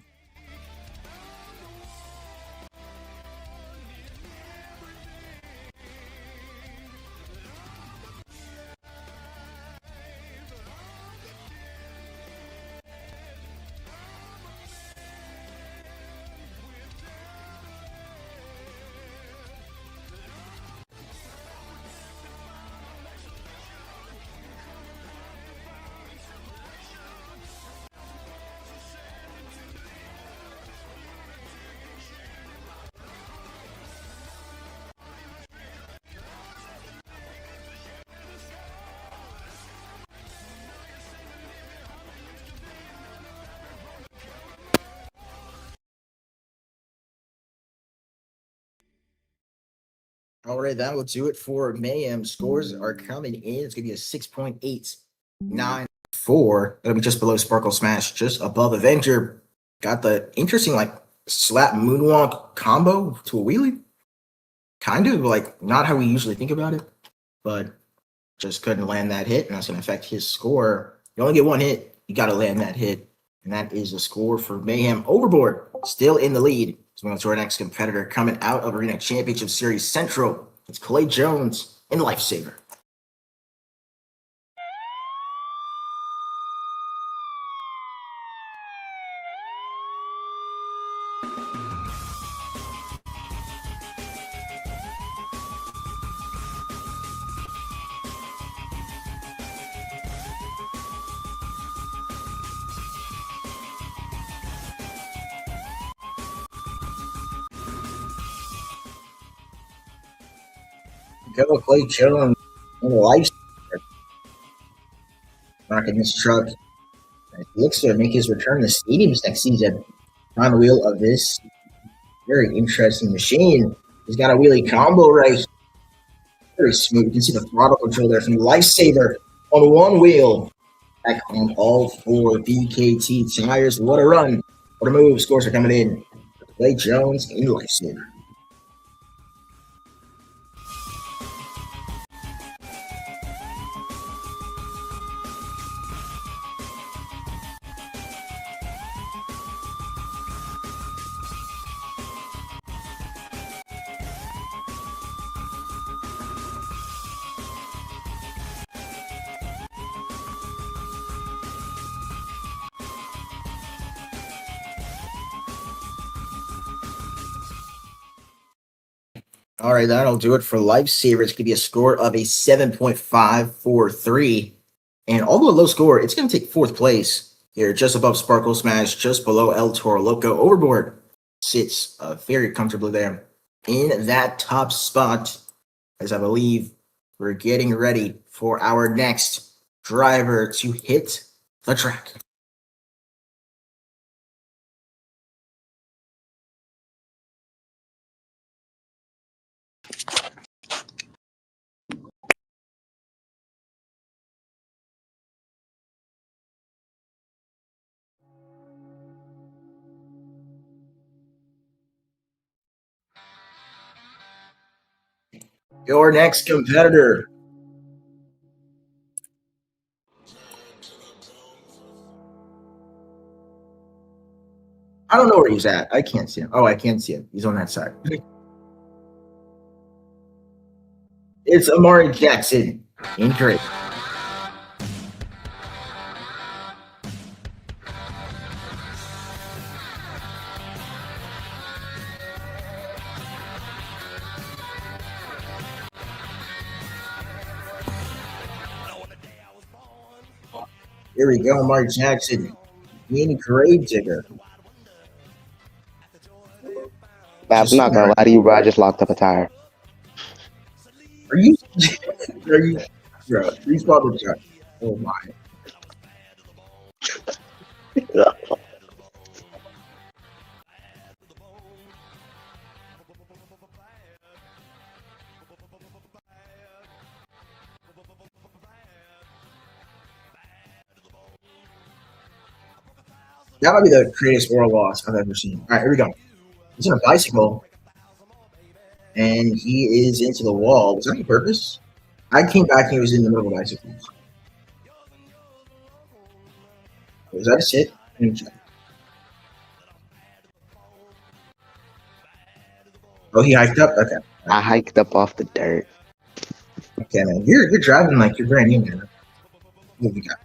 Speaker 2: All right, that will do it for Mayhem. Scores are coming in. It's going to be a 6.894. That'll be just below Sparkle Smash, just above Avenger. Got the interesting, slap moonwalk combo to a wheelie. Kind of, not how we usually think about it, but just couldn't land that hit, and that's going to affect his score. You only get one hit. You got to land that hit, and that is the score for Mayhem. Overboard, still in the lead. So we're going to our next competitor coming out of Arena Championship Series Central. It's Clay Jones in Lifesaver. Go Clay Jones in Lifesaver. Rocking this truck. He looks to make his return to stadiums next season. On the wheel of this very interesting machine. He's got a wheelie combo right here. Very smooth. You can see the throttle control there from the Lifesaver on one wheel. Back on all four BKT tires. What a run. What a move. Scores are coming in. Clay Jones in Lifesaver. All right, that'll do it for Lifesaver. It's going to be a score of a 7.543. And although a low score, it's going to take fourth place here, just above Sparkle Smash, just below El Toro Loco. Overboard sits very comfortably there in that top spot, as I believe we're getting ready for our next driver to hit the track. Your next competitor. I don't know where he's at. I can't see him. Oh, I can see him. He's on that side. It's Amari Jackson in gray. Here we go, Amari Jackson in Gravedigger.
Speaker 5: I'm not gonna lie to you, bro. I just locked up a tire.
Speaker 2: Are you? Bro? Respawn the truck. Oh my! That might be the greatest oral loss I've ever seen. All right, here we go. He's on a bicycle, and he is into the wall. Was that on purpose? I came back and he was in the middle of the bicycle. Was that a sit? Oh, he hiked up? Okay.
Speaker 5: I hiked up off the dirt.
Speaker 2: Okay, man. You're driving like you're brand new, man. What we got?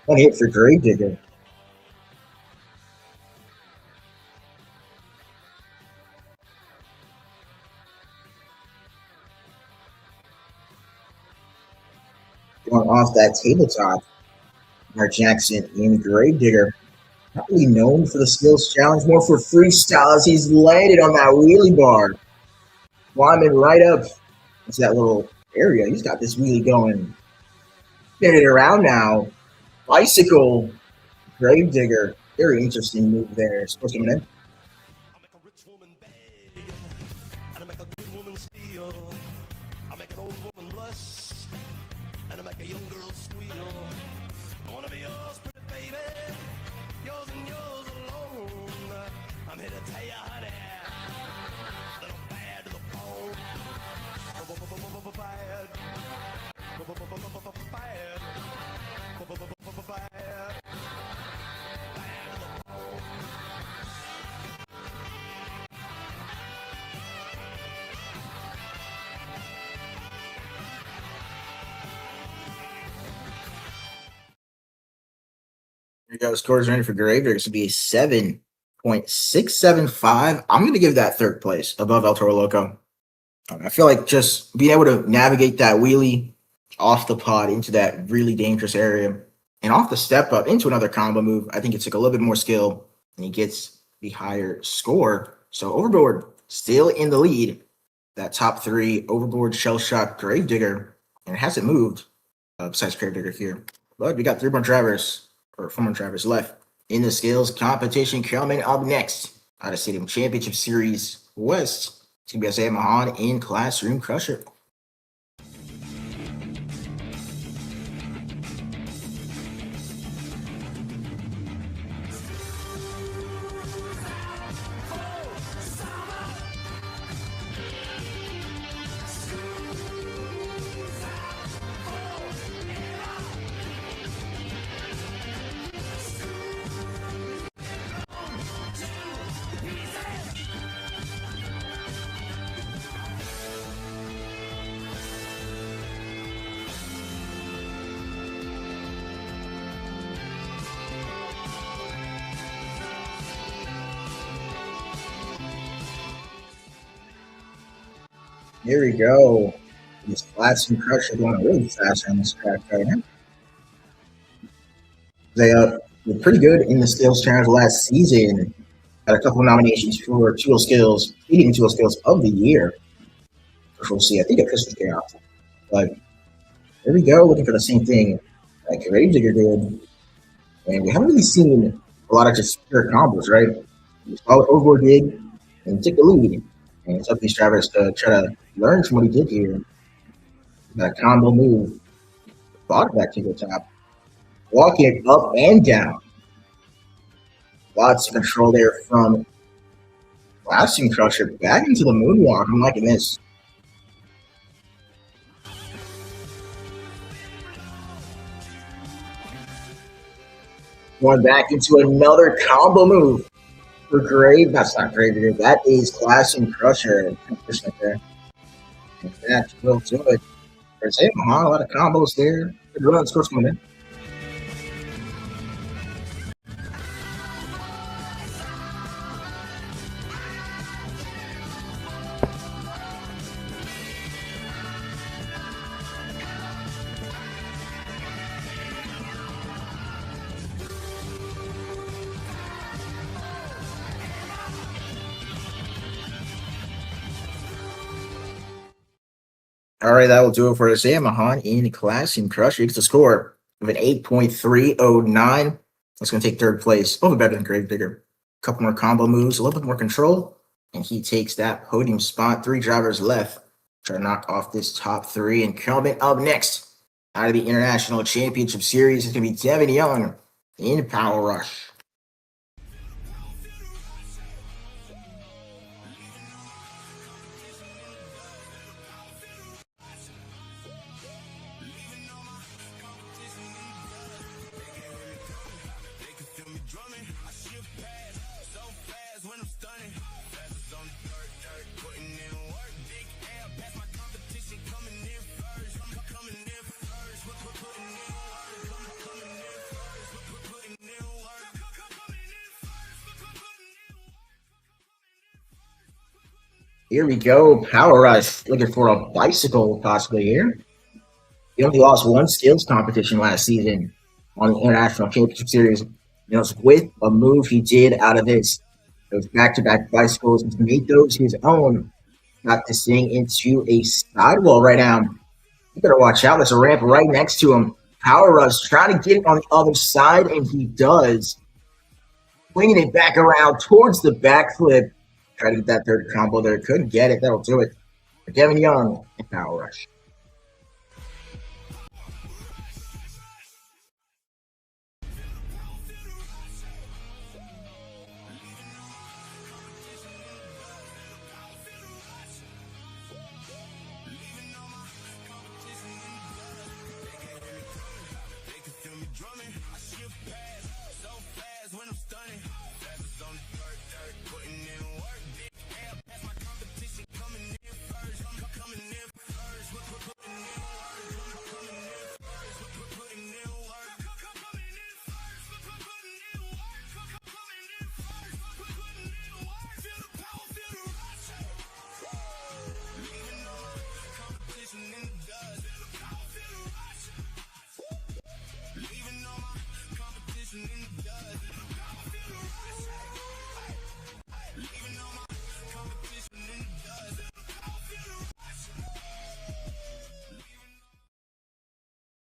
Speaker 2: One hit for Gravedigger. Going off that tabletop. Mark Jackson in Gravedigger. Probably known for the skills challenge, more for freestyle as he's landed on that wheelie bar. Climbing right up into that little area. He's got this wheelie going. Spinning it around now. Bicycle. Gravedigger. Very interesting move there. Supposed to come in.
Speaker 1: I make a rich woman beg, and I make a good woman steal. I make an old woman blush, and I make a young girl squeal. I wanna be yours, pretty baby, yours and yours alone. I'm here to tell you, honey, that I'm bad to the bone. Bad. Bad.
Speaker 2: Here we go. Scores ready for Gravedigger. It's going to be a 7.675. I'm going to give that third place above El Toro Loco. I feel like just being able to navigate that wheelie off the pod into that really dangerous area and off the step up into another combo move, I think it's like a little bit more skill and he gets the higher score. So Overboard still in the lead. That top three, Overboard, Shell Shock, Gravedigger, and it hasn't moved besides Gravedigger here. But we got three more drivers. Or 4 more drivers left in the skills competition. Coming up next, out of Stadium Championship Series West, it's going to be Isaiah Mahan in Classroom Crusher. Here we go. These flats and crusher going really fast on this track right now. They were pretty good in the skills challenge last season. Got a couple of nominations for Tool Skills, Eating Tool Skills of the Year. Which we'll see. I think at Christmas Chaos. But here we go, looking for the same thing like Gravedigger did. And we haven't really seen a lot of just pure combos, right? We saw what Overlord did and took the lead. And it's up to these drivers to try to learn from what he did here. That combo move. Bought back to the top. Walk it up and down. Lots of control there from Blasting Crusher back into the moonwalk. I'm liking this. Going back into another combo move for Grave. That's not Grave. That is Blasting Crusher. Right there. And that will do it. There's a lot of combos there. Good run, scores coming in. All right, that will do it for Zamahan in Classing Crush. He gets the score of an 8.309. That's going to take third place. A little bit better than Gravedigger. A couple more combo moves, a little bit more control, and he takes that podium spot. 3 drivers left. Try to knock off this top 3. And coming up next, out of the International Championship Series, is going to be Devin Young in Power Rush. Here we go, Power Rush. Looking for a bicycle possibly here. He only lost one skills competition last season on the International Championship Series. You know, with a move he did out of this. Those back-to-back bicycles. He's made those his own. Got this thing into a sidewall right now. You better watch out. There's a ramp right next to him. Power Rush trying to get it on the other side, and he does. Swinging it back around towards the backflip. Try to get that third combo there. Couldn't get it. That'll do it for Devin Young and Power Rush.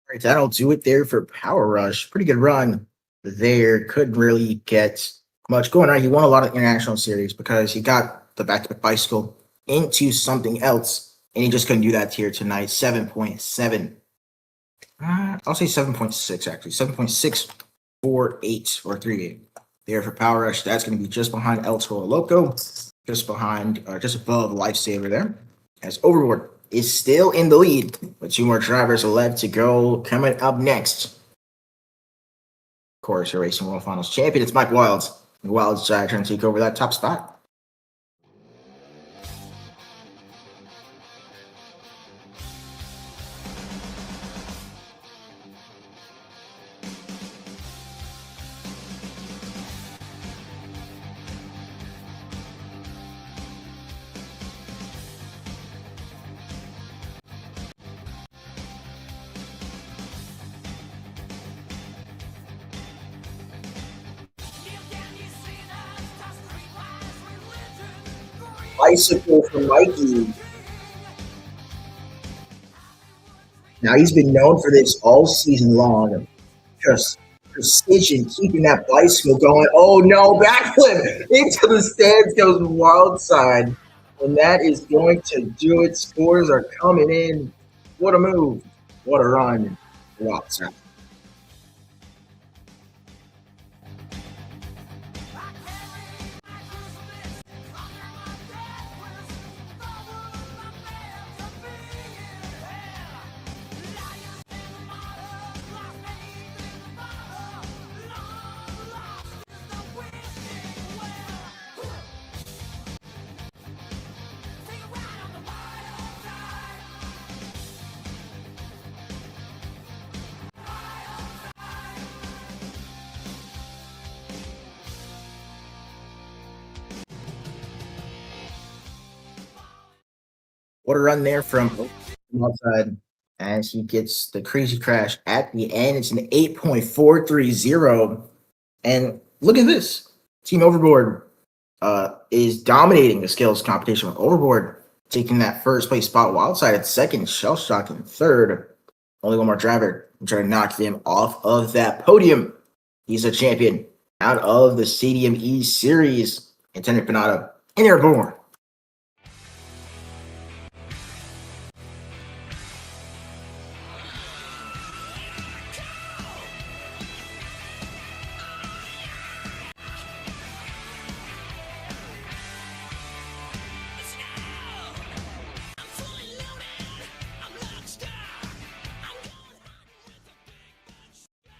Speaker 2: All right, that'll do it there for Power Rush. Pretty good run there. Couldn't really get much going on. He won a lot of international series because he got the back-to-back bicycle into something else, and he just couldn't do that here tonight. 7.7. I'll say 7.6 actually. 7.648 or 38 there for Power Rush. That's going to be just behind El Toro Loco, just behind, just above Lifesaver there. As Overlord is still in the lead, with 2 more drivers left to go. Coming up next, of course, your Racing World Finals champion, it's Mike Wilds. Wilds trying to take over that top spot. bicycle for Mikey. Now he's been known for this all season long. Just precision, keeping that bicycle going. Oh no, backflip into the stands goes wild side. And that is going to do it. Scores are coming in. What a move. What a run. Wild side. What a run there from outside as he gets the crazy crash at the end. It's an 8.430. And look at this. Team Overboard is dominating the skills competition with Overboard taking that first place spot, Wildside at second, Shell Shock in third. Only one more driver. I'm trying to knock him off of that podium. He's a champion out of the Stadium E series. Antonio Panada in Airborne.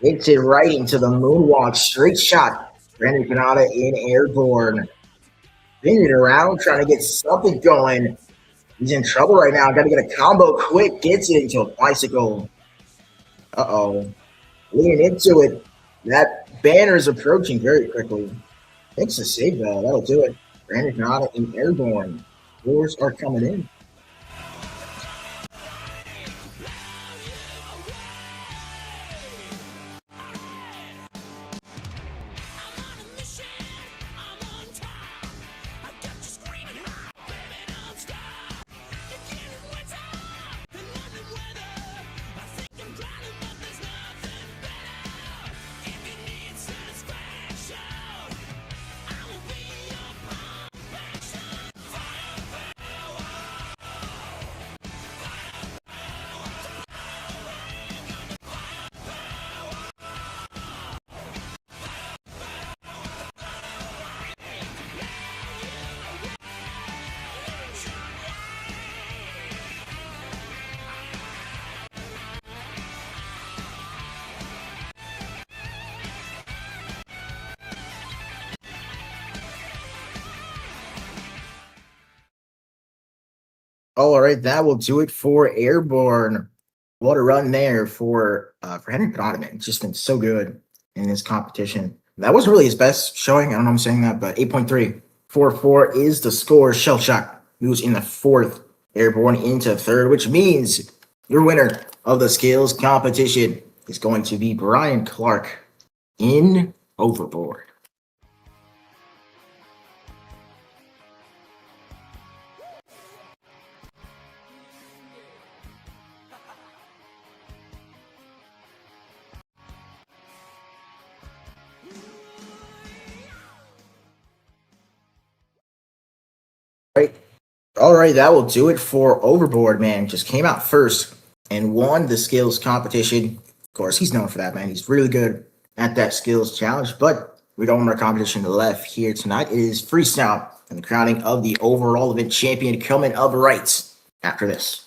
Speaker 2: Hits it right into the moonwalk. Straight shot. Brandon Panada in Airborne. Spinning around, trying to get something going. He's in trouble right now. Got to get a combo quick. Gets it into a bicycle. Uh-oh. Leaning into it. That banner is approaching very quickly. Thanks to save though. That'll do it. Brandon Panada in Airborne. Scores are coming in. All right, that will do it for Airborne. What a run there for Henry Donovan. It's just been so good in this competition. That wasn't really his best showing. I don't know if I'm saying that, but 8.344 is the score. Shell Shock moves in the fourth, Airborne into third, which means your winner of the skills competition is going to be Brian Clark in Overboard. All right, that will do it for Overboard, man. Just came out first and won the skills competition. Of course, he's known for that, man. He's really good at that skills challenge, but we got one more competition left here tonight. It is freestyle and the crowning of the overall event champion coming up right after this.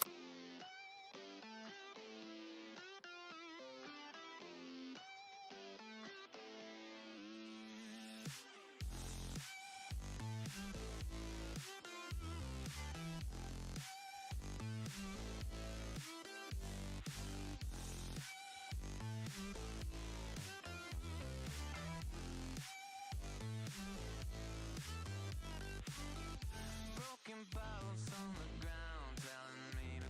Speaker 6: Broken bottles on the ground, telling me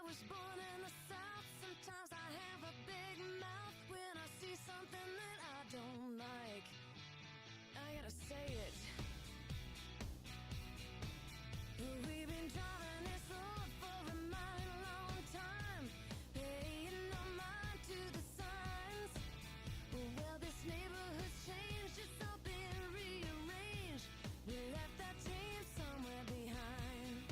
Speaker 3: was born in the South. Sometimes I have a big mouth when I see something that I don't like. I gotta say it. We've been driving this road for a mighty long time, paying no mind to the signs. Well, this neighborhood's changed, it's all been rearranged. We left that dream somewhere behind.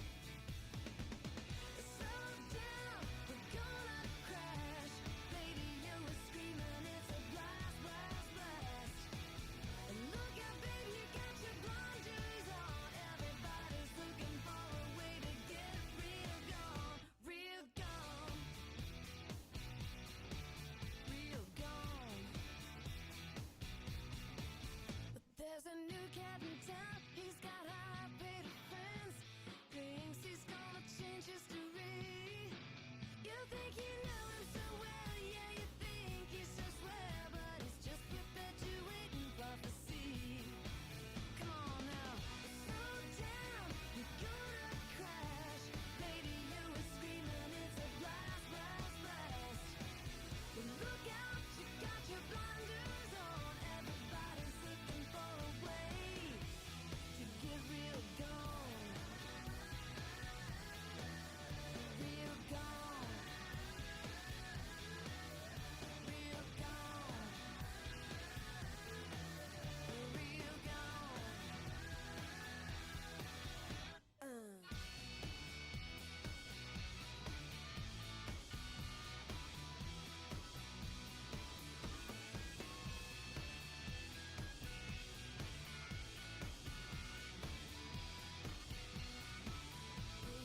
Speaker 3: Slow down, we're gonna crash. Radio is screaming, it's a blast, blast, blast. And look out, baby, you got your blinders on. Everybody's looking for a way to get real gone, real gone, real gone. But there's a new cat in town, he's got high-paid friends. Thinks he's gonna change history. You think you know him so well, yeah, you think he's so swell, but he's just perpetuating prophecy. Come on now, slow down, you're gonna crash. Radio is screaming, it's a blast, blast, blast. Well, look out, you got your blinders on. Everybody's looking for a way to get real gone, real gone, real gone, real gone.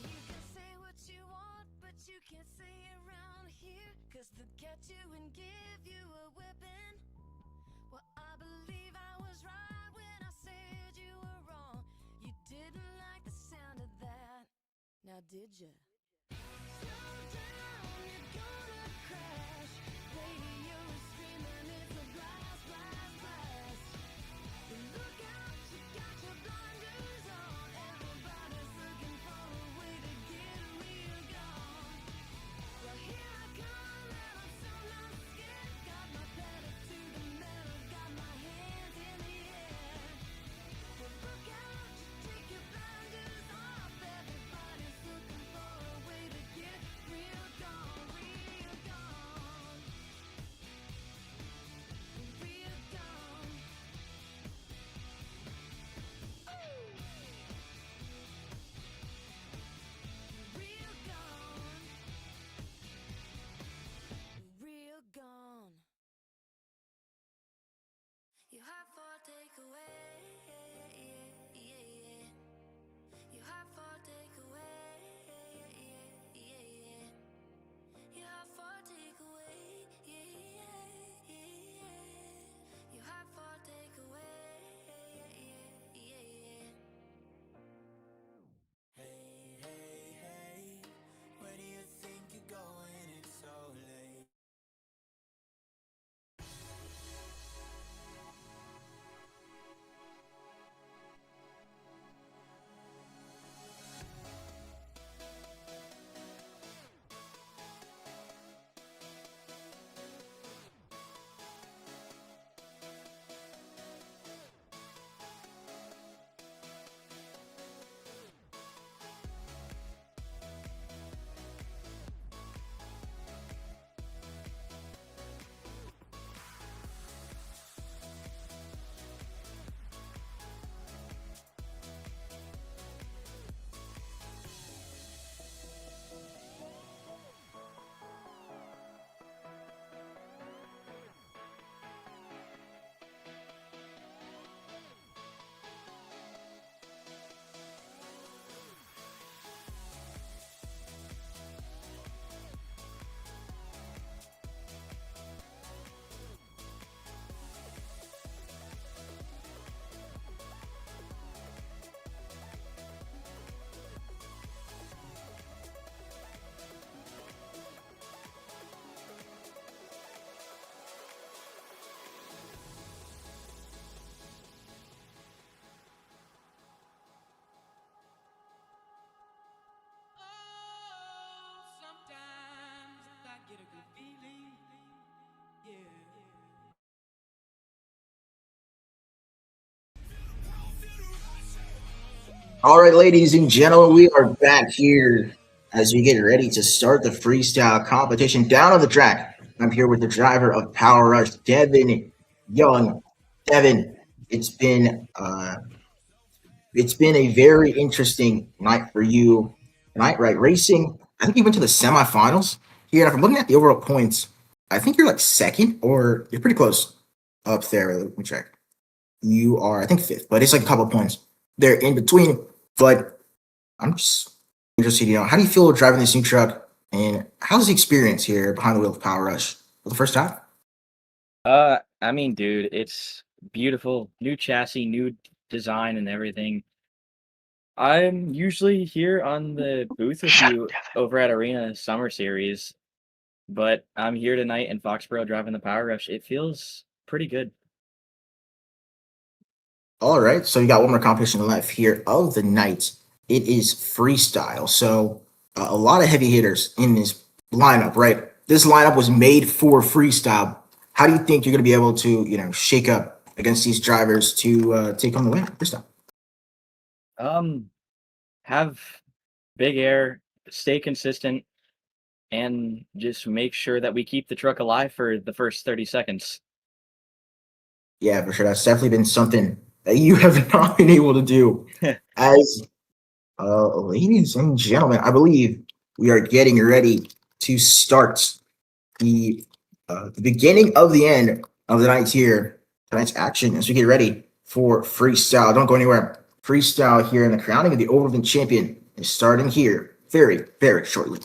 Speaker 3: You can say what you want, but you can't say it around here, 'cause they'll get you and give you a whipping. Well, I believe I was right when I said you were wrong. You didn't like the sound of that, now did ya? Slow down, you're gonna crash. Radio is screaming, it's a blast, blast, blast. Look out, you got your blinders on. Everybody's looking for a way to get real gone. Well, here I come, and I'm so not scared. Got my pedal to the metal, got my hands in the air. Well, look out, you take your blinders off. Everybody's looking for a way to get real gone, real
Speaker 2: All right, ladies and gentlemen, we are back here as we get ready to start the freestyle competition down on the track. I'm here with the driver of Power Rush, Devin Young. Devin, it's been a very interesting night for you tonight, right? Racing. I think you went to the semifinals here. And if I'm looking at the overall points, I think you're like second, or you're pretty close up there. Let me check. You are, I think, fifth, but it's like a couple of points there in between. But I'm just interested, how do you feel driving this new truck, and how's the experience here behind the wheel of Power Rush for the first time?
Speaker 6: I mean, dude, it's beautiful. New chassis, new design, and everything. I'm usually here on the booth with you over at Arena Summer Series, but I'm here tonight in Foxborough driving the Power Rush. It feels pretty good.
Speaker 2: All right, so you got one more competition left here of the night. It is freestyle, so a lot of heavy hitters in this lineup, right? This lineup was made for freestyle. How do you think you're going to be able to, shake up against these drivers to take home the win freestyle?
Speaker 6: Have big air, stay consistent, and just make sure that we keep the truck alive for the first 30 seconds.
Speaker 2: Yeah, for sure. That's definitely been something that you have not been able to do. As ladies and gentlemen, I believe we are getting ready to start the beginning of the end of the night here. Tonight's action as we get ready for freestyle. Don't go anywhere. Freestyle here, and the crowning of the Overland champion is starting here very, very shortly.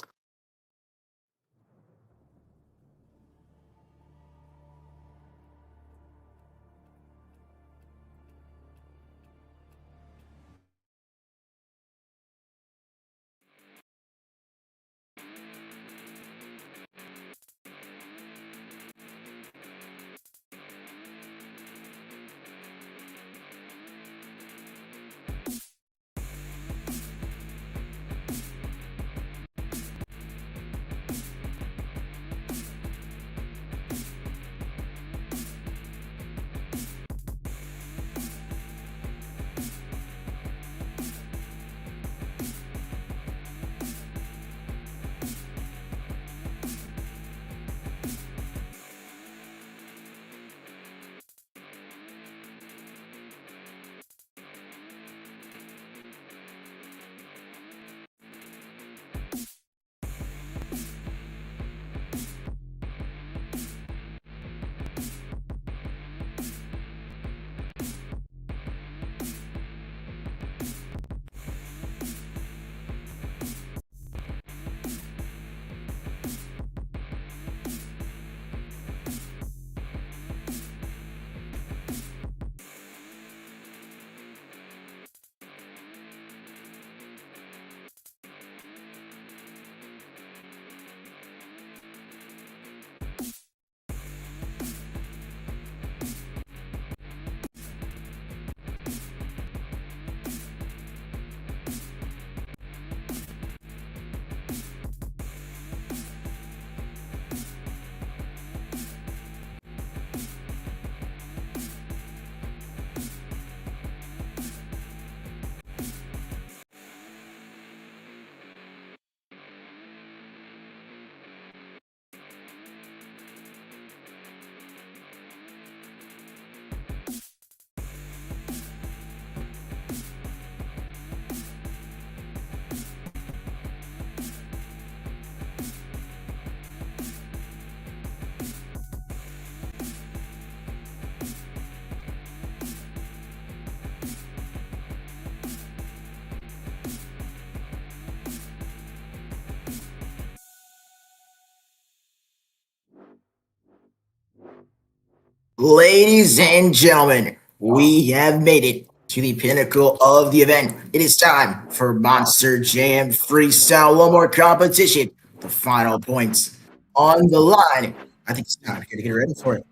Speaker 2: Ladies and gentlemen, we have made it to the pinnacle of the event. It is time for Monster Jam Freestyle. One more competition. The final points on the line. I think it's time to get ready for it.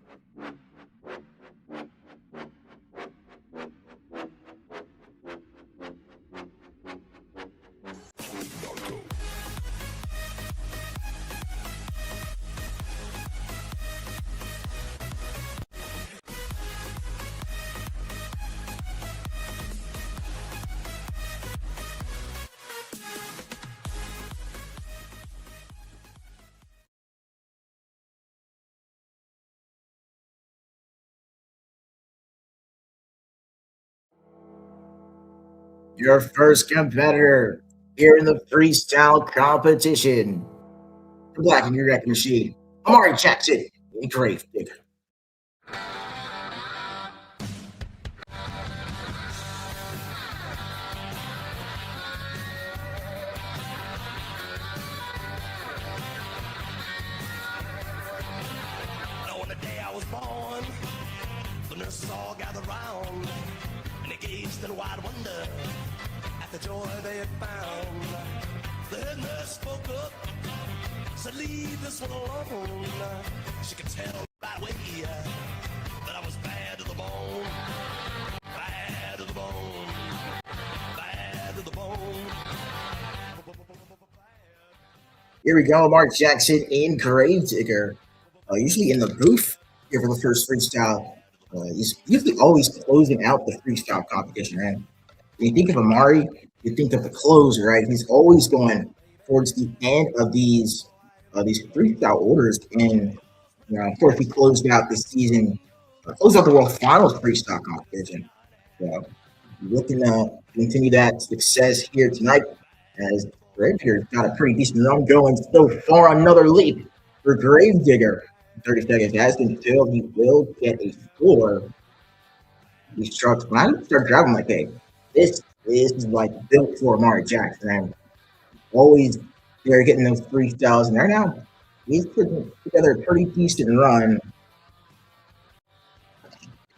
Speaker 2: Your first competitor here in the freestyle competition. The Black and Your Wrecking Machine, Amari Jackson, a grave digger.
Speaker 1: On the day I was born, the nurses all gathered round and they gazed in wide wonder at the joy they had found. The head nurse spoke up, said, "Leave this one alone." She could tell right away that I was bad to the bone, bad to the bone, bad to the bone.
Speaker 2: Here we go, Mark Jackson in Gravedigger. Usually in the booth here for the first freestyle. He's usually always closing out the freestyle competition, right? When you think of Amari, you think of the closer, right? He's always going towards the end of these freestyle orders. And of course, he closed out this season, closed out the World Finals freestyle competition. So looking to continue that success here tonight, as Gravedigger's got a pretty decent run going so far. Another leap for Gravedigger. 30 seconds has been filled. He will get a score. These trucks, when I start driving like, hey, this is like built for Amari Jackson. And always they're getting those freestyles, and right now he's putting together a pretty decent run.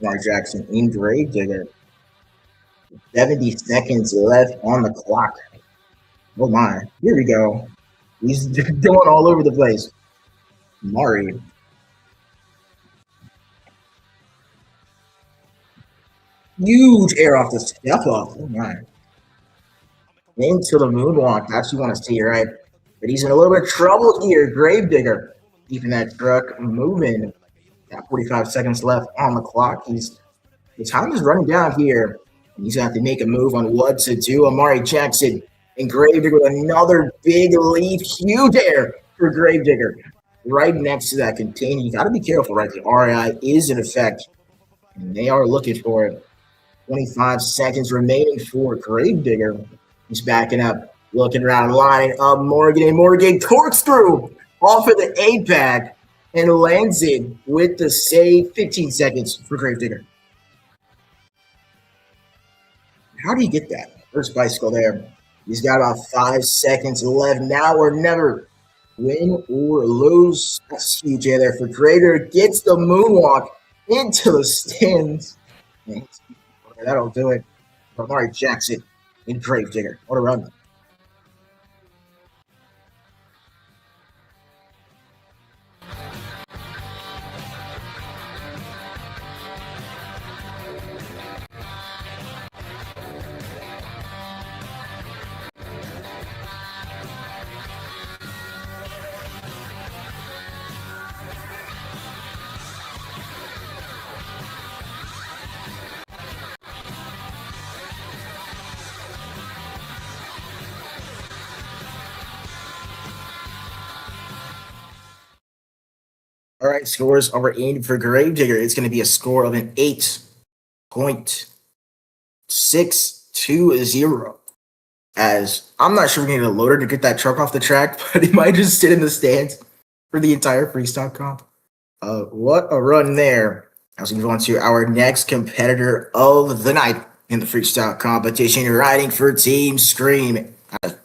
Speaker 2: Amari Jackson in Gravedigger. 70 seconds left on the clock. Oh my, here we go. He's going all over the place. Amari. Huge air off the step off. Oh my. Into the moonwalk. That's what you want to see, right? But he's in a little bit of trouble here. Gravedigger keeping that truck moving. Got 45 seconds left on the clock. The time is running down here. And he's going to have to make a move on what to do. Amari Jackson and Gravedigger with another big lead. Huge air for Gravedigger. Right next to that container. You got to be careful, right? The RI is in effect. And they are looking for it. 25 seconds remaining for Gravedigger. He's backing up, looking around, lining up Morgan, and Morgan torques through off of the APAC and lands it with the save. 15 seconds for Gravedigger. How do you get that? First bicycle there. He's got about 5 seconds left. Now or never. Win or lose. That's huge there for Gravedigger. Gets the moonwalk into the stands. That'll do it for Amari Jackson in Gravedigger. What a run. All right, scores are in for Gravedigger. It's going to be a score of an 8.620. As I'm not sure we're going to get a loader to get that truck off the track, but he might just sit in the stands for the entire freestyle comp. What a run there. As we move on to our next competitor of the night in the freestyle competition, riding for Team Scream,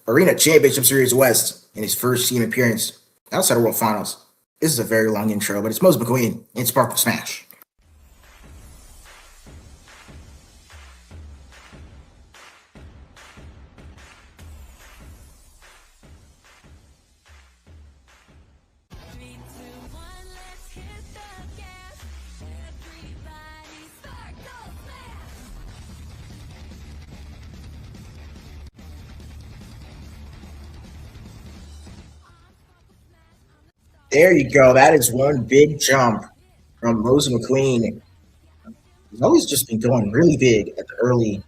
Speaker 2: Arena Championship Series West in his first team appearance outside of World Finals. This is a very long intro, but it's Mose McQueen in Sparkle Smash.
Speaker 3: Three, two, one, let's hit the gas. Everybody start go fast.
Speaker 2: There you go. That is one big jump from Mose McQueen. He's always just been going really big at the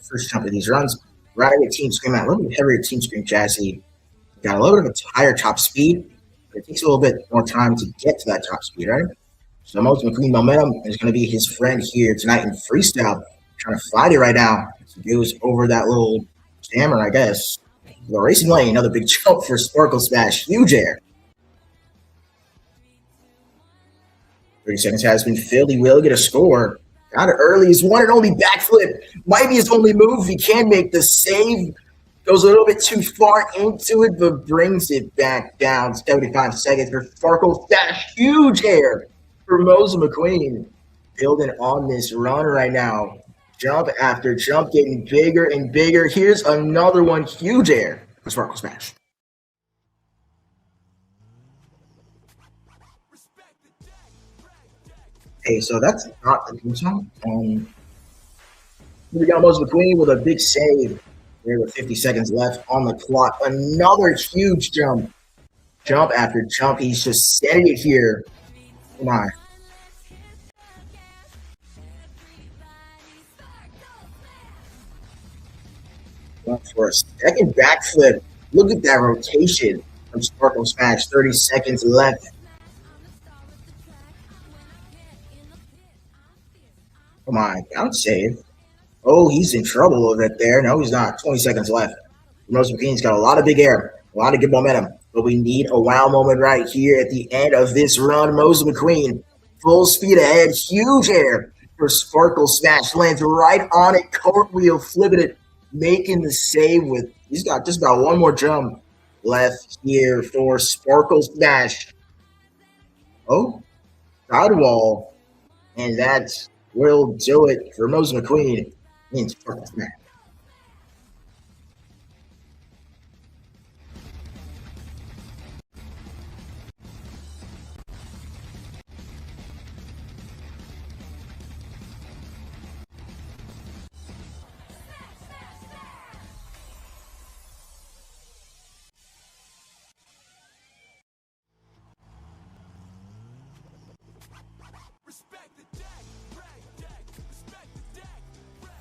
Speaker 2: first jump of these runs. Riding with Team Scream, a little bit heavier Team Scream chassis. Got a little bit of a higher top speed, but it takes a little bit more time to get to that top speed, right? So Mose McQueen momentum is going to be his friend here tonight in freestyle. trying to find it right now. It was over that little jammer, I guess. The racing lane, another big jump for Sparkle Smash. Huge air. 30 seconds has been filled. He will get a score. Got it early. His one and only backflip. Might be his only move. He can make the save. Goes a little bit too far into it, but brings it back down. 75 seconds for Sparkle Smash. Huge air for Mose McQueen. Building on this run right now. Jump after jump, getting bigger and bigger. Here's another one. Huge air for Sparkle Smash. Okay, so that's not the good song. Here we got Mose McQueen with a big save. There with 50 seconds left on the clock. Another huge jump. Jump after jump. He's just setting it here. Come on. For a second backflip. Look at that rotation from Sparkle Smash. 30 seconds left. Come on, bounce save. Oh, he's in trouble with it there. No, he's not. 20 seconds left. Mose McQueen's got a lot of big air, a lot of good momentum, but we need a wow moment right here at the end of this run. Mose McQueen, full speed ahead, huge air for Sparkle Smash. Lands right on it, cartwheel, flipping it, making the save with, he's got just about one more jump left here for Sparkle Smash. Oh, sidewall, and that will do it for Mose McQueen in Sparkle Smash.
Speaker 1: Respect the deck, break deck, respect the deck, break.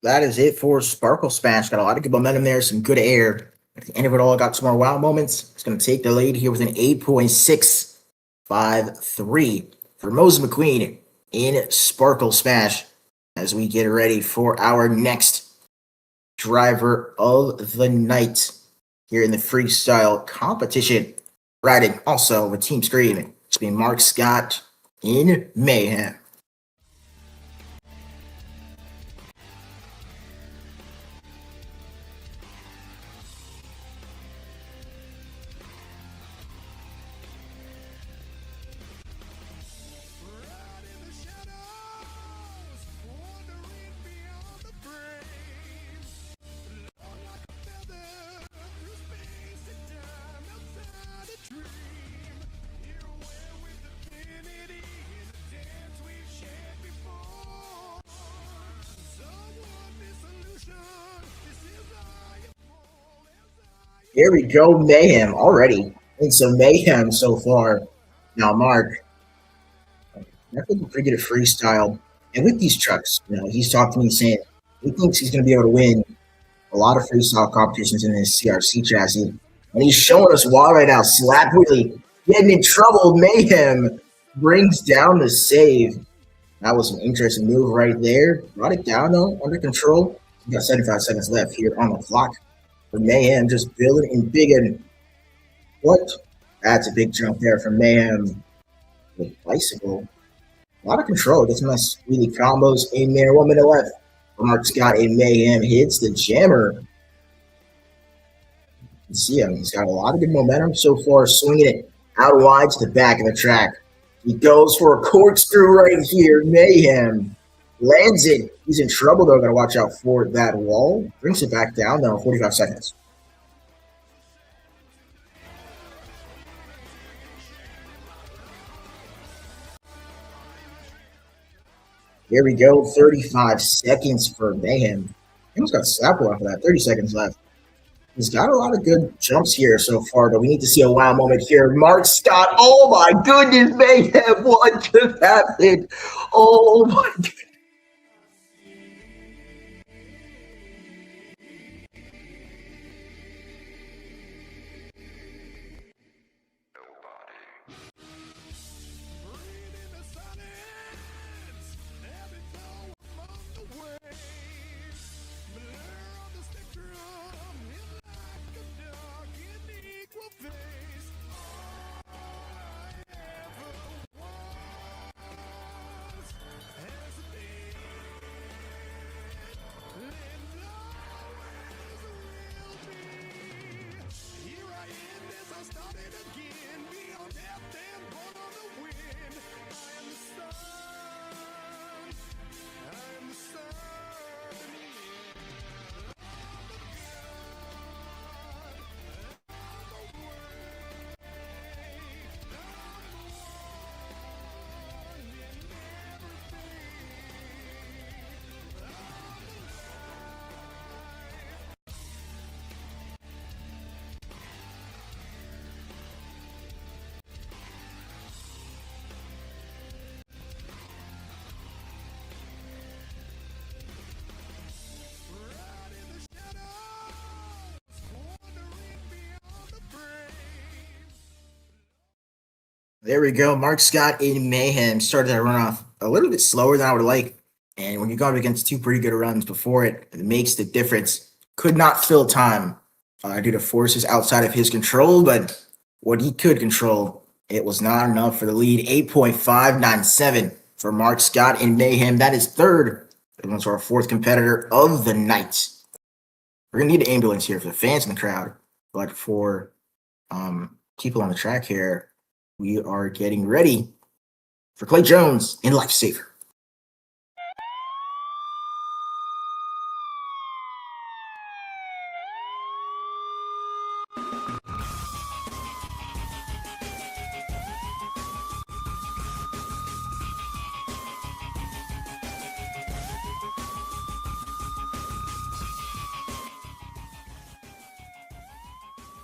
Speaker 2: That is it for Sparkle Smash. Got a lot of good momentum there, some good air. At the end of it all, got some more wow moments. It's going to take the lead here with an 8.653 for Mose McQueen in Sparkle Smash as we get ready for our next driver of the night here in the freestyle competition. Riding also with Team Scream. It's been Mark Scott in Mayhem. Here we go, Mayhem already in some mayhem so far. Now, Mark, that's a pretty good at freestyle. And with these trucks, he's talked to me saying he thinks he's going to be able to win a lot of freestyle competitions in this CRC chassis. And he's showing us why right now. Slap Wheelie getting in trouble. Mayhem brings down the save. That was an interesting move right there. Brought it down, though, under control. We got 75 seconds left here on the clock. For Mayhem, just building and bigging. What? That's a big jump there from Mayhem. With bicycle. A lot of control. Gets some nice wheelie combos in there. 1 minute left. Mark Scott in Mayhem hits the jammer. You see him. He's got a lot of good momentum so far. Swinging it out wide to the back of the track. He goes for a corkscrew right here. Mayhem lands it. He's in trouble, though. Got to watch out for that wall. Brings it back down, though. 45 seconds. Here we go. 35 seconds for Mayhem. He almost got Slapper off of that. 30 seconds left. He's got a lot of good jumps here so far, but we need to see a wow moment here. Mark Scott, oh my goodness, mayhem, what just happened? Oh my goodness. There we go. Mark Scott in Mayhem started that run off a little bit slower than I would like. And when you got against two pretty good runs before it, it makes the difference. Could not fill time due to forces outside of his control, but what he could control, it was not enough for the lead. 8.597 for Mark Scott in Mayhem. That is third. That was our fourth competitor of the night. We're going to need an ambulance here for the fans in the crowd, but for people on the track here, we are getting ready for Clay Jones in Lifesaver.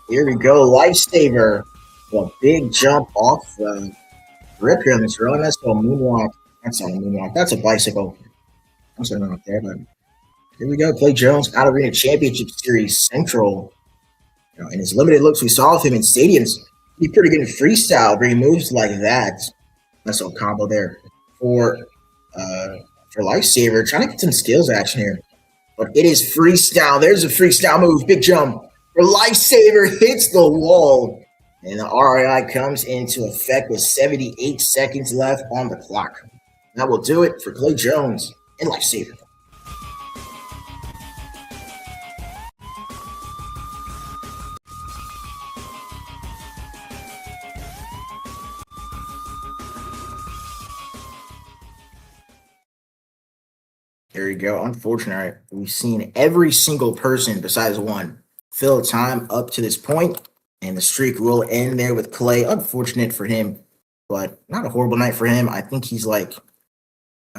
Speaker 2: Here we go, Lifesaver. A big jump off the rip here on this run. That's a moonwalk. That's not a moonwalk. That's a bicycle. I'm sorry, not there, but here we go. Clay Jones, Out Arena Championship Series Central. You know, in his limited looks we saw of him in stadiums, he's pretty good in freestyle, bringing moves like that. That's a combo there for Lifesaver. Trying to get some skills action here, but it is freestyle. There's a freestyle move. Big jump for Lifesaver, hits the wall. And the RII comes into effect with 78 seconds left on the clock. That will do it for Clay Jones and Lifesaver. There you go. Unfortunately, we've seen every single person besides one fill time up to this point. And the streak will end there with Clay. Unfortunate for him, but not a horrible night for him. I think he's like,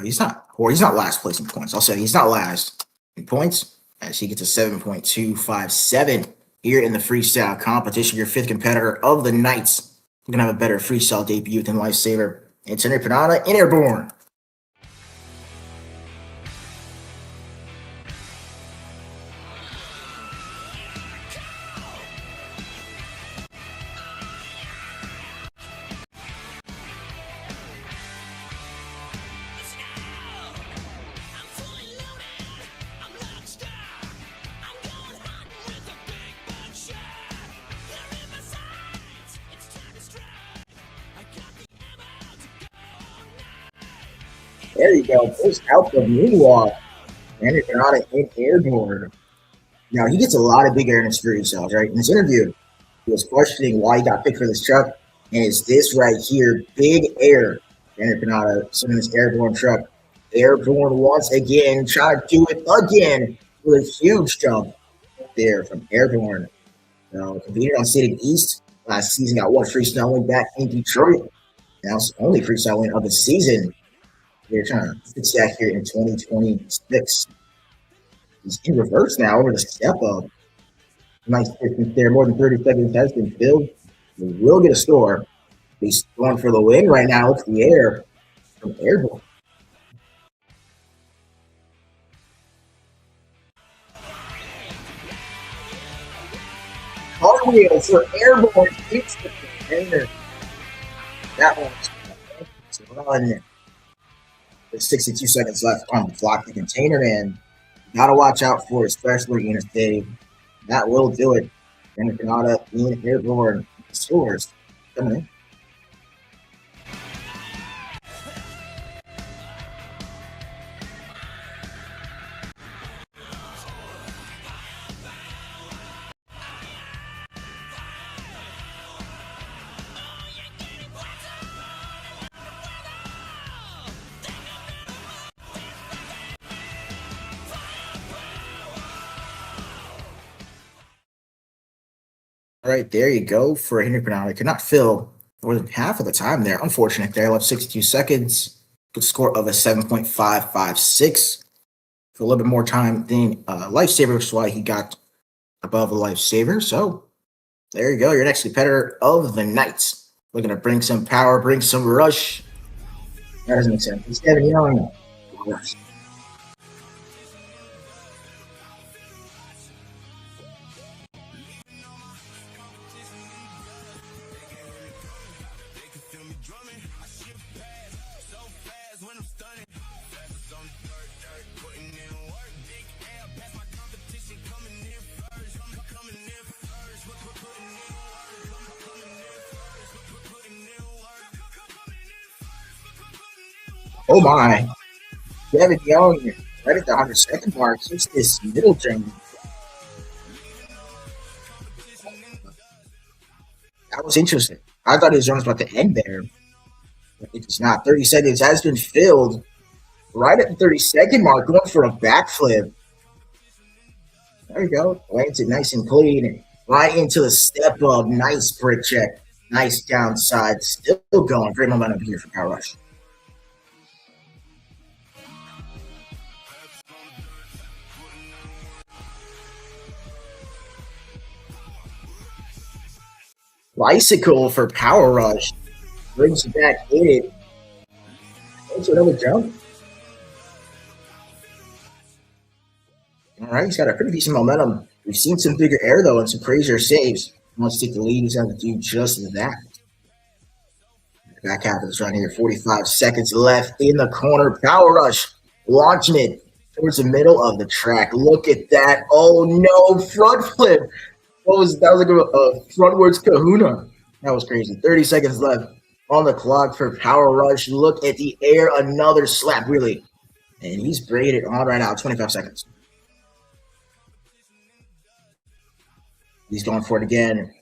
Speaker 2: he's not last place in points. I'll say he's not last in points as he gets a 7.257 here in the freestyle competition. Your fifth competitor of the night. You're going to have a better freestyle debut than Lifesaver. It's Henry Panada in Airborne. There you go. First out the moonwalk. And it's not an airborne. Now, he gets a lot of big air in his freestyles, right? In his interview, he was questioning why he got picked for this truck. And it's this right here, big air. Henry Panada sending this airborne truck. Airborne once again, trying to do it again with a huge jump there from Airborne. Competed on State East last season, got one freestyle win back in Detroit. Now it's the only freestyle win of the season. They're trying to fix that here in 2026. He's in reverse now over the step up. Nice distance there. More than 30 seconds has been filled. We will get a score. He's going for the win right now. It's the air from Airborne. Cartwheel for Airborne. Hits the container. That one's run. There's 62 seconds left on the clock. The container man. Gotta watch out for, especially in a save. That will do it. And Granada in Airborne scores coming in. All right, there you go for Henry Granada. Could not fill more than half of the time there. Unfortunate there. Left 62 seconds. Good score of a 7.556. For a little bit more time than Lifesaver, which is why he got above a Lifesaver. So there you go. Your next competitor of the night. Looking to bring some power, bring some rush. That doesn't make sense. It's Kevin Young. Rush. Oh my. Kevin Young, right at the 100-second mark, hits this middle jump. That was interesting. I thought his run was about to end there. But it's not. 30 seconds has been filled. Right at the 30-second mark, going for a backflip. There you go. Lands it nice and clean. Right into the step up. Nice brick check. Nice downside. Still going. Great momentum here for Power Rush. Bicycle for Power Rush. Brings it back in it. That's another jump. All right, he's got a pretty decent momentum. We've seen some bigger air, though, and some crazier saves. He wants to take the lead. He's going to do just that. Back half of this run here. 45 seconds left in the corner. Power Rush launching it towards the middle of the track. Look at that. Oh, no. Front flip. That was like a frontwards kahuna. That was crazy. 30 seconds left on the clock for Power Rush. Look at the air. Another slap, really. And he's bringing it on right now. 25 seconds. He's going for it again.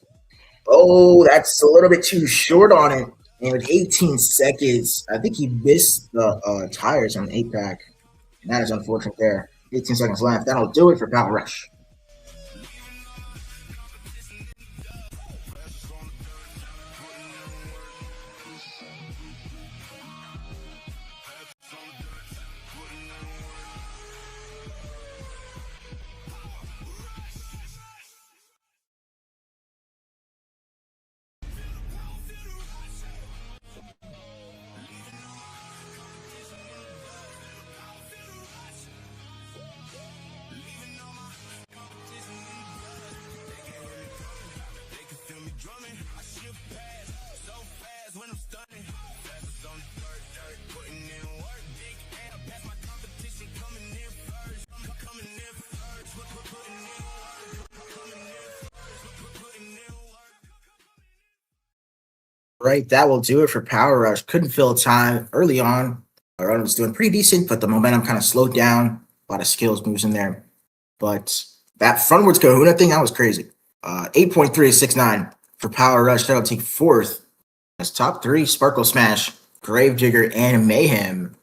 Speaker 2: Oh, that's a little bit too short on it. And with 18 seconds, I think he missed the tires on the 8-pack. And that is unfortunate there. 18 seconds left. That'll do it for Power Rush. Right, that will do it for Power Rush. Couldn't fill time early on. Our run was doing pretty decent, but the momentum kind of slowed down. A lot of skills moves in there. But that frontwards kahuna thing, that was crazy. 8.369 for Power Rush. That'll take fourth. That's top three, Sparkle Smash, Gravedigger, and Mayhem.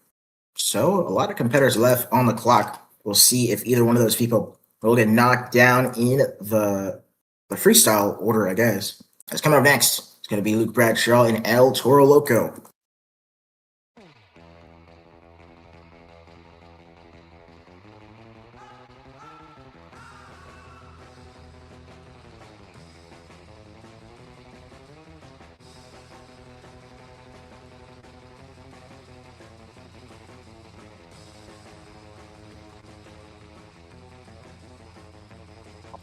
Speaker 2: So a lot of competitors left on the clock. We'll see if either one of those people will get knocked down in the freestyle order, I guess. That's coming up next. It's going to be Luke Bradshaw and El Toro Loco.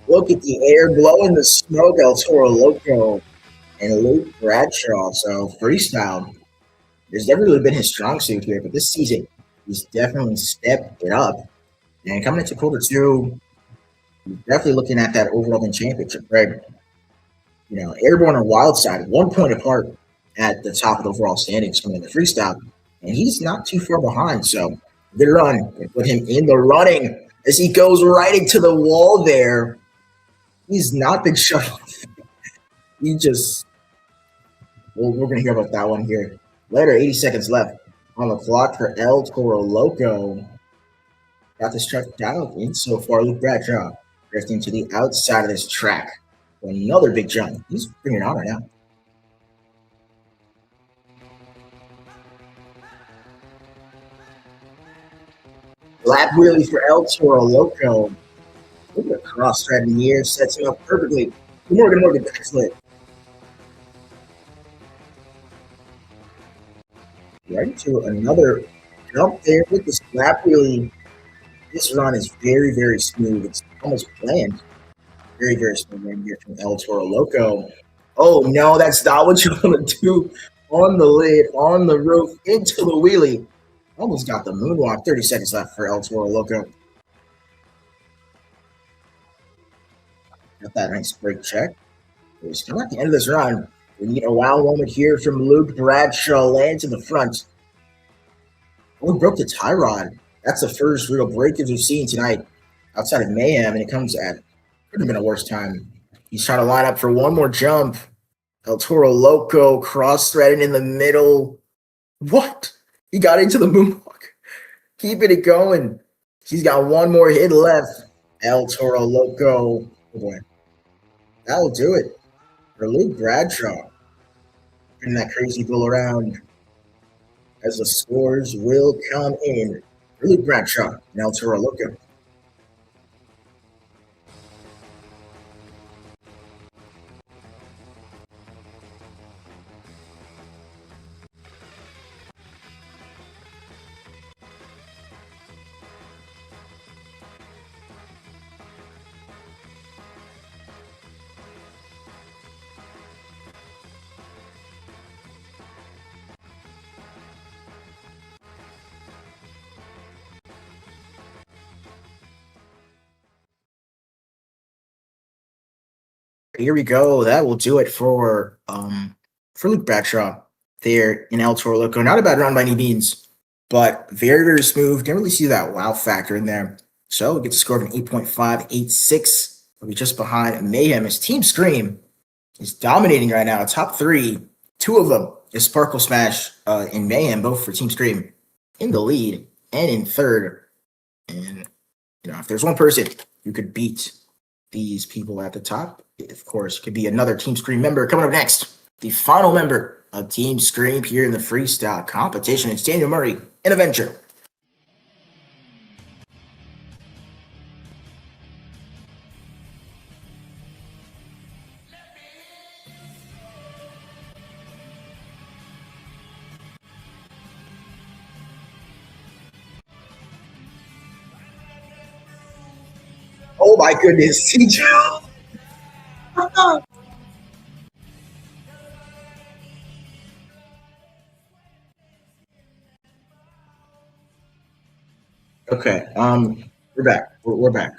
Speaker 2: Look at the air blowing the smoke, El Toro Loco and Luke Bradshaw. So freestyle, there's never really been his strong suit here, but this season he's definitely stepped it up. And coming into quarter two, he's definitely looking at that overall championship, right? You know, Airborne and Wildside, 1 point apart at the top of the overall standings coming in the freestyle, and he's not too far behind. So good run, put him in the running as he goes right into the wall there. He's not been shut off. He just, well, we're gonna hear about that one here later. 80 seconds left on the clock for El Toro Loco. Got this truck dialed in so far. Luke Bradshaw drifting to the outside of this track. Another big jump. He's bringing it on right now. Lap wheelie for El Toro Loco. Look at the cross stride in the air. Sets him up perfectly. Morgan backslid. Right into another jump there with this lap wheelie. This run is very, very smooth. It's almost planned. Very, very smooth run here from El Toro Loco. Oh, no, that's not what you want to do. On the lid, on the roof, into the wheelie. Almost got the moonwalk. 30 seconds left for El Toro Loco. Got that nice brake check. He's coming at the end of this run. We need a wow moment here from Luke Bradshaw. Lands in the front. Oh, he broke the tie rod. That's the first real breakage we've seen tonight outside of Mayhem, and it comes at couldn't have been a worse time. He's trying to line up for one more jump. El Toro Loco cross-threading in the middle. What? He got into the moonwalk. Keeping it going. He's got one more hit left. El Toro Loco. Oh boy. That'll do it for Luke Bradshaw. Turning that crazy bull around as the scores will come in for Luke Bradshaw and El Toro Loco. Here we go. That will do it for Luke Bradshaw there in El Toro Loco. Not a bad run by any means, but very, very smooth. Didn't really see that wow factor in there. So we get to score of an 8.586. We'll be just behind Mayhem. His Team Scream is dominating right now. Top three, two of them is Sparkle Smash and Mayhem, both for Team Scream in the lead and in third. And you know, if there's one person who could beat these people at the top, of course, could be another Team Scream member. Coming up next, the final member of Team Scream here in the freestyle competition. It's Daniel Murray in Avenger. Oh my goodness, CJ. Okay, we're back. We're back.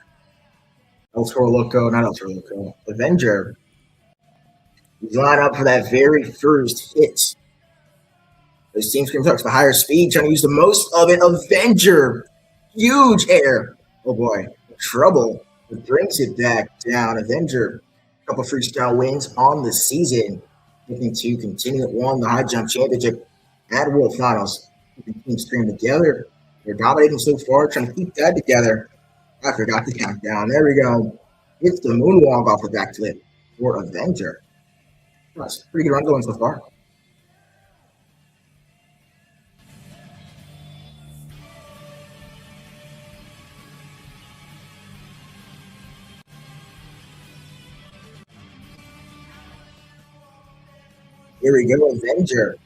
Speaker 2: El Toro Loco, not El Toro Loco. Avenger. He's lined up for that very first hit. This Team Scream Trucks, the higher speed, trying to use the most of it. Avenger. Huge air. Oh boy. Trouble. It brings it back down. Avenger. A couple freestyle wins on the season. Looking to continue it. Won the high jump championship at World Finals. Keeping Team Scream together. They're dominating so far, trying to keep that together. I forgot the countdown. There we go. It's the moonwalk off the backflip for Avenger. That's a pretty good run going so far. Here we go, Avenger.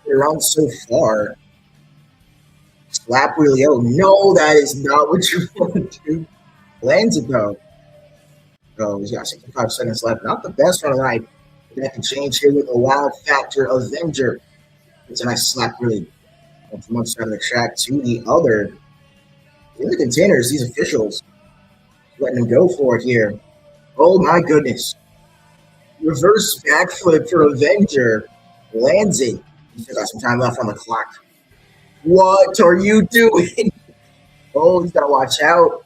Speaker 2: Good run so far. Slap wheelie. Oh, no, that is not what you want to do. Lands it, though. So he's got 65 seconds left. Not the best run of the night. That can change here with a wow factor Avenger. It's a nice slap, really, from one side of the track to the other. In the containers, these officials letting them go for it here. Oh my goodness. Reverse backflip for Avenger. Lands it. He's still got some time left on the clock. What are you doing? Oh, he's got to watch out.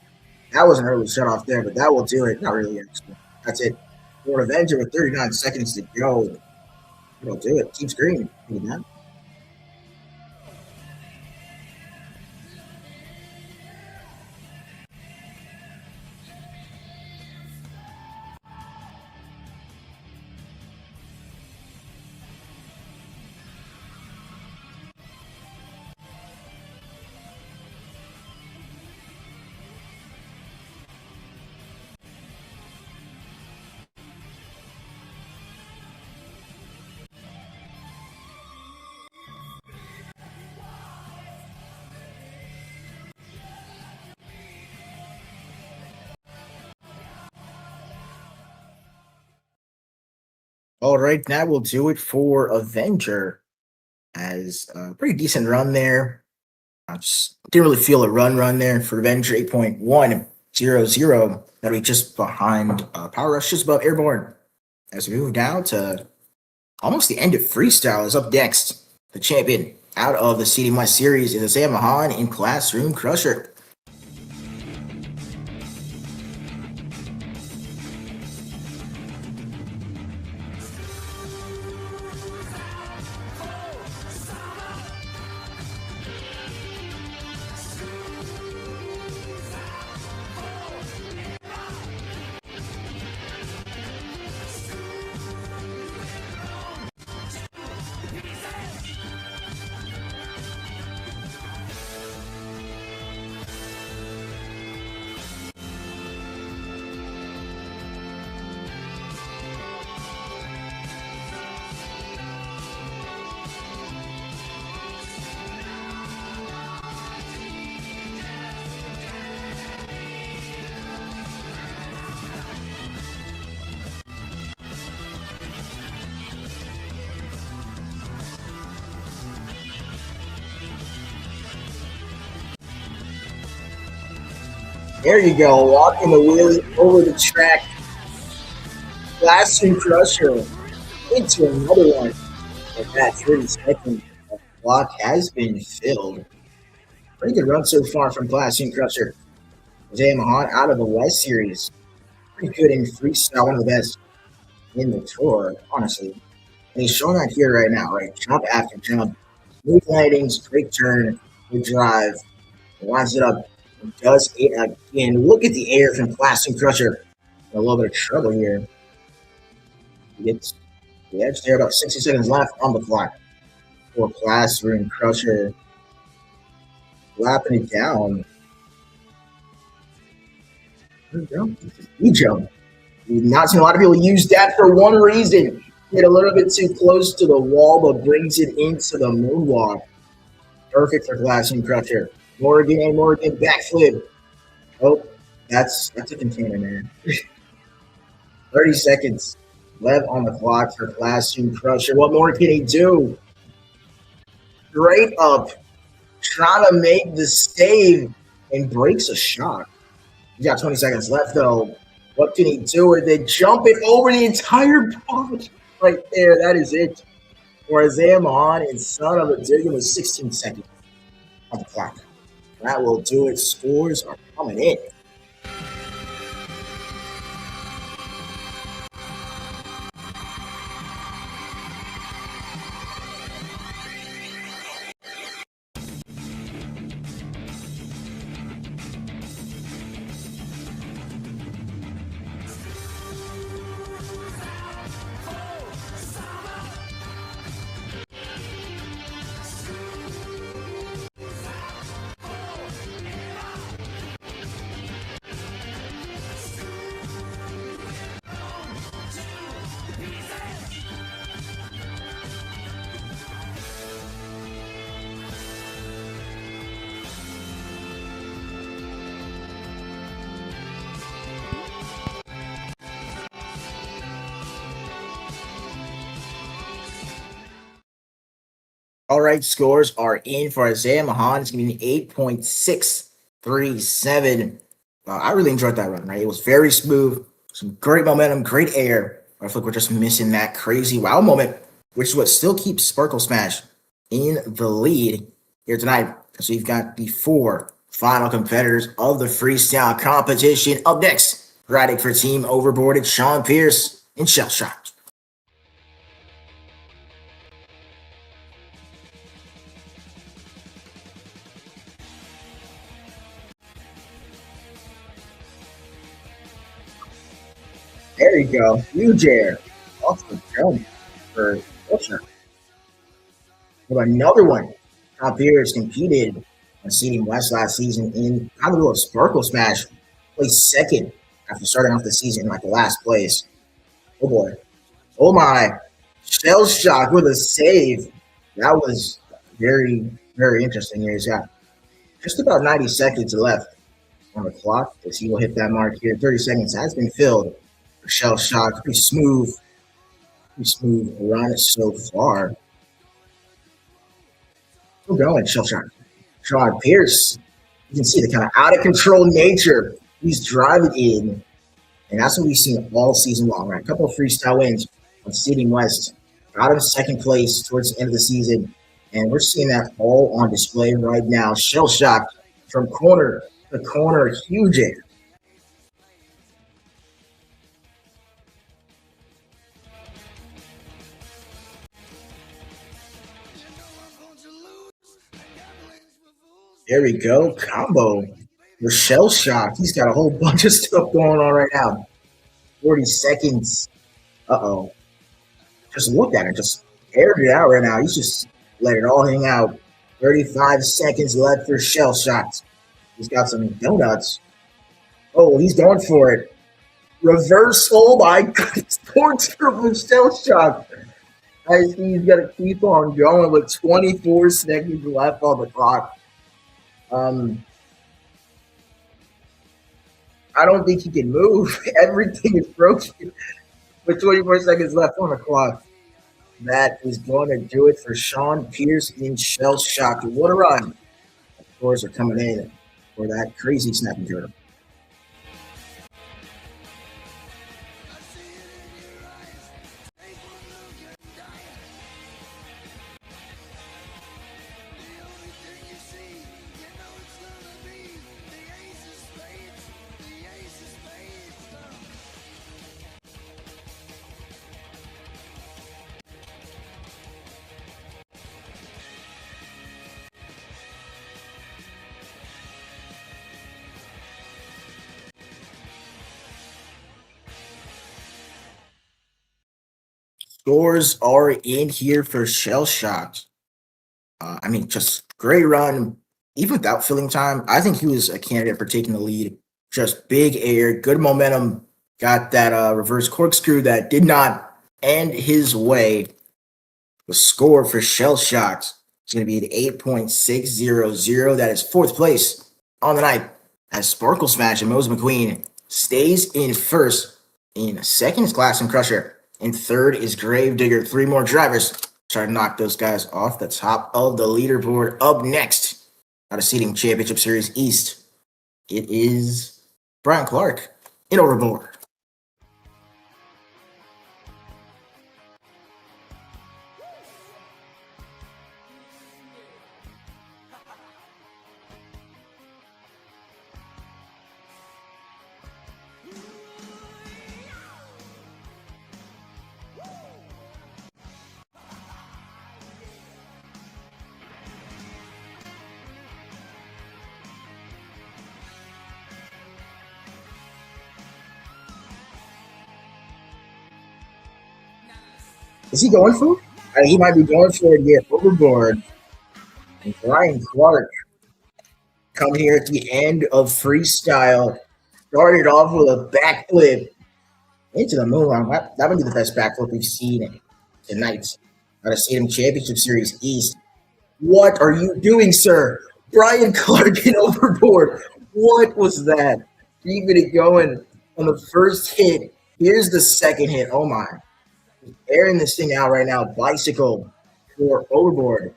Speaker 2: That was an early shut off there, but that will do it. Not really, actually. That's it. For Avenger with 39 seconds to go. It'll do it. Keeps green. All right, that will do it for Avenger. As a pretty decent run there. I just didn't really feel a run there for Avenger 8.100. That'll be just behind Power Rush, just above Airborne. As we move down to almost the end of Freestyle is up next. The champion out of the CDMI series is Isaiah Mahan in Classroom Crusher. There you go, walking the wheelie over the track. Classroom Crusher into another one. And that 30 seconds block has been filled. Pretty good run so far from Classroom Crusher. Isaiah Mahan out of the West Series. Pretty good in freestyle, one of the best in the tour, honestly. And he's showing that here right now, right? Jump after jump. Smooth landings, great turn, good drive. Lines it up. Does it again. Look at the air from Classroom Crusher. In a little bit of trouble here. He gets the edge there, about 60 seconds left on the clock for Classroom Crusher. Lapping it down. There we go. E-jump. We've not seen a lot of people use that for one reason. Get a little bit too close to the wall, but brings it into the moonwalk. Perfect for Classroom Crusher. Morgan backflip. Oh, that's a container, man. 30 seconds left on the clock for Classroom Crusher. What more can he do? Straight up, trying to make the save and breaks a shot. He's got 20 seconds left, though. What can he do with it? Jump it over the entire pod right there. That is it for Isaiah Mahan and son of a Diggin with 16 seconds on the clock. That will do it. Scores are coming in. All right, scores are in for Isaiah Mahan. It's going to be an 8.637. I really enjoyed that run, right? It was very smooth, some great momentum, great air. I feel like we're just missing that crazy wow moment, which is what still keeps Sparkle Smash in the lead here tonight. So you've got the 4 final competitors of the freestyle competition. Up next, riding for Team Overboarded, Sean Pierce and Shell Shock. There you go. Huge air. Off the jump for Wilshire. Another one. Top Pierce competed on Seeding West last season in kind of a Sparkle Smash. Placed second after starting off the season like the last place. Oh boy. Oh my. Shell Shock with a save. That was very, very interesting here. He's got just about 90 seconds left on the clock as he will hit that mark here. 30 seconds has been filled. Shell Shock, pretty smooth run so far. Still going, Shell Shock. Sean Pierce, you can see the kind of out of control nature he's driving in, and that's what we've seen all season long. Right, a couple of freestyle wins on Seeding West, got him second place towards the end of the season, and we're seeing that all on display right now. Shell Shock from corner to corner, huge air. There we go. Combo with Shell Shock. He's got a whole bunch of stuff going on right now. 40 seconds. Uh-oh. Just look at it. Just aired it out right now. He's just let it all hang out. 35 seconds left for Shell Shock. He's got some donuts. Oh, he's going for it. Reverse. Oh, my God. Torture with Shell Shock. I see he's got to keep on going with 24 seconds left on the clock. I don't think he can move. Everything is broken with 24 seconds left on the clock. That is going to do it for Sean Pierce in Shell Shock. What a run. The scores are coming in for that crazy snapping turtle. Scores are in here for Shell Shock. Just great run. Even without filling time, I think he was a candidate for taking the lead. Just big air, good momentum. Got that reverse corkscrew that did not end his way. The score for Shell Shock is going to be an 8.600. That is 4th place on the night as Sparkle Smash and Mose McQueen stays in first. In second is Glass and Crusher. And third is Gravedigger. 3 more drivers try to knock those guys off the top of the leaderboard. Up next, out of Seeding Championship Series East, it is Brian Clark in Overboard. Is he going for it? He might be going for it here. Overboard. And Brian Clark coming here at the end of freestyle. Started off with a backflip into the moon. That would be the best backflip we've seen tonight. Out of Seeding Championship Series East. What are you doing, sir? Brian Clark in Overboard. What was that? Keeping it going on the first hit. Here's the second hit. Oh, my. Airing this thing out right now. Bicycle for Overboard.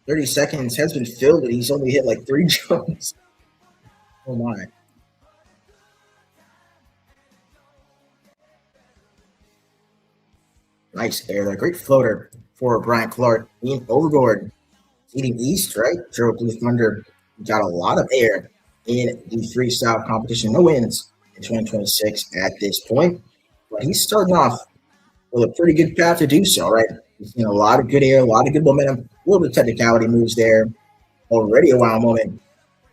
Speaker 2: 30 seconds has been filled, and he's only hit like 3 jumps. Oh my. Nice air there. Great floater for Brian Clark. Being overboard. Eating East, right? Gerald Blue Thunder got a lot of air in the freestyle competition. No wins in 2026 at this point. But he's starting off with a pretty good path to do so, right? He's seen a lot of good air, a lot of good momentum, a little bit of technicality moves there. Already a wow moment.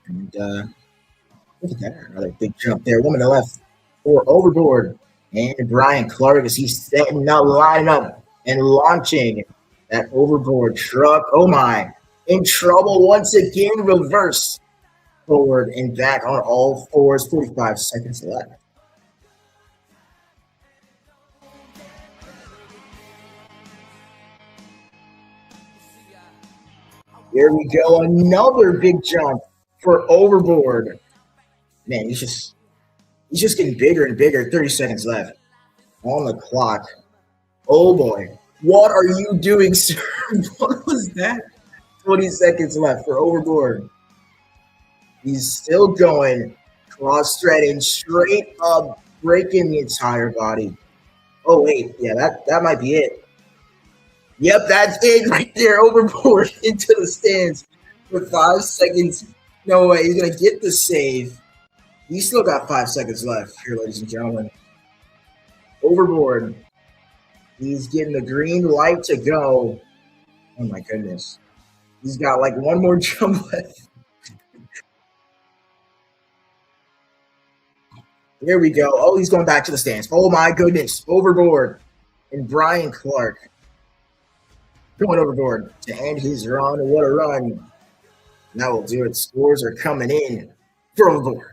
Speaker 2: And look at that. Another big jump there. Woman to the left for overboard. And Brian Clark as he's setting up, lining up, and launching that overboard truck. Oh my. In trouble once again. Reverse forward and back on all fours. 45 seconds left. Here we go. Another big jump for overboard. Man, he's just getting bigger and bigger. 30 seconds left on the clock. Oh boy. What are you doing, sir? What was that? 20 seconds left for overboard. He's still going. Cross-threading straight up, breaking the entire body. Oh wait, yeah, that might be it. Yep, that's it right there. Overboard into the stands for 5 seconds. No way, he's gonna get the save. He's still got 5 seconds left here, ladies and gentlemen. Overboard. He's getting the green light to go. Oh my goodness. He's got like one more jump left. Here we go. Oh, he's going back to the stands. Oh my goodness. Overboard. And Brian Clark going overboard to end his run. What a run. That will do it. Scores are coming in for overboard.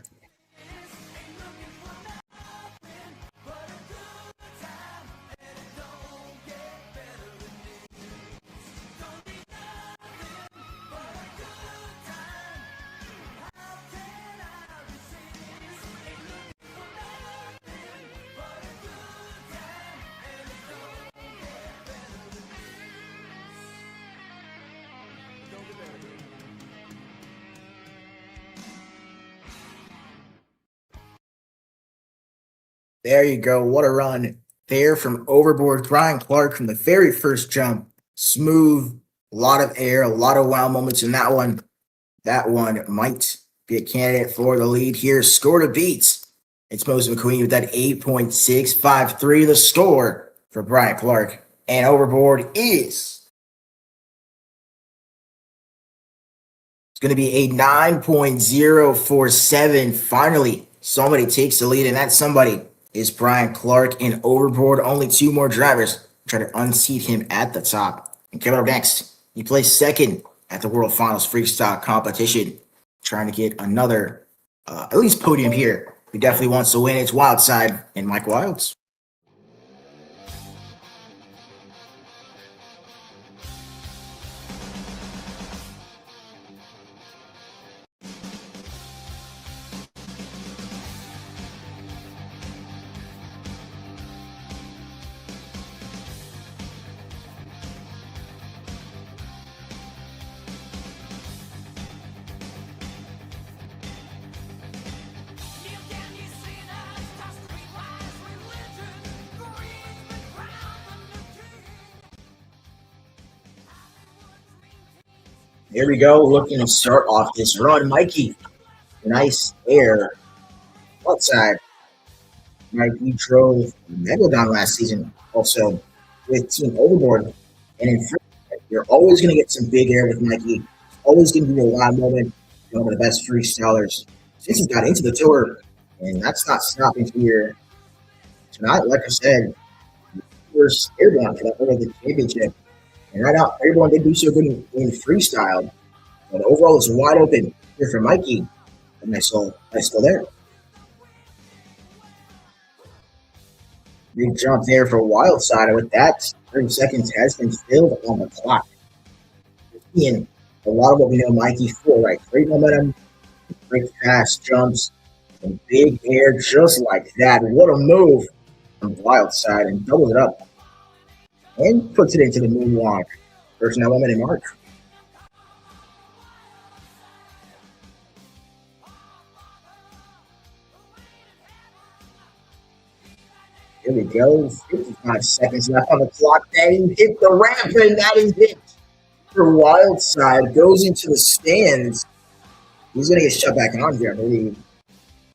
Speaker 2: There you go. What a run there from overboard. Brian Clark from the very first jump. Smooth, a lot of air, a lot of wow moments in that one. That one might be a candidate for the lead here. Score to beat. It's Moses McQueen with that 8.653. The score for Brian Clark. And overboard is... it's going to be a 9.047. Finally, somebody takes the lead, and that somebody is Brian Clark. In overboard, only 2 more drivers try to unseat him at the top. And coming up next, he placed second at the World Finals Freestyle competition, trying to get another, at least podium here. He definitely wants to win. It's Wildside and Mike Wilds. Here we go, looking to start off this run. Mikey, nice air. Outside. Mikey drove Megalodon last season, also with Team Overboard. And in front, you're always going to get some big air with Mikey. Always going to be a wild moment. One of the best freestylers since he got into the tour. And that's not stopping here tonight. Like I said, first airborne for that the championship. And right now, everyone did do so good in freestyle. But overall, it's wide open here for Mikey. And nice goal there. Big jump there for Wildside. With that, 30 seconds has been filled on the clock. Seeing a lot of what we know Mikey for, right? Great momentum, great fast jumps, and big air just like that. What a move from Wildside, and doubles it up. And puts it into the moonwalk. First now moment in mark. to go. 55 seconds left on the clock. Then hit the ramp, and that is it for Wildside. Goes into the stands. He's going to get shut back on here, I believe.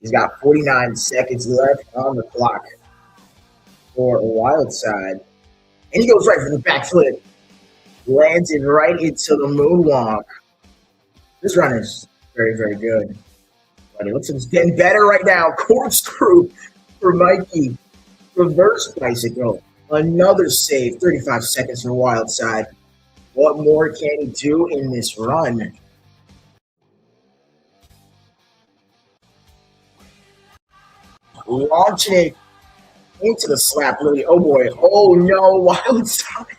Speaker 2: He's got 49 seconds left on the clock for Wildside. And he goes right for the backflip. Lands it right into the moonwalk. This run is very, very good. But it looks like it's getting better right now. Corkscrew for Mikey. Reverse bicycle. Another save. 35 seconds for Wildside. What more can he do in this run? Launching it into the slap, really. Oh boy. Oh no, Wildside.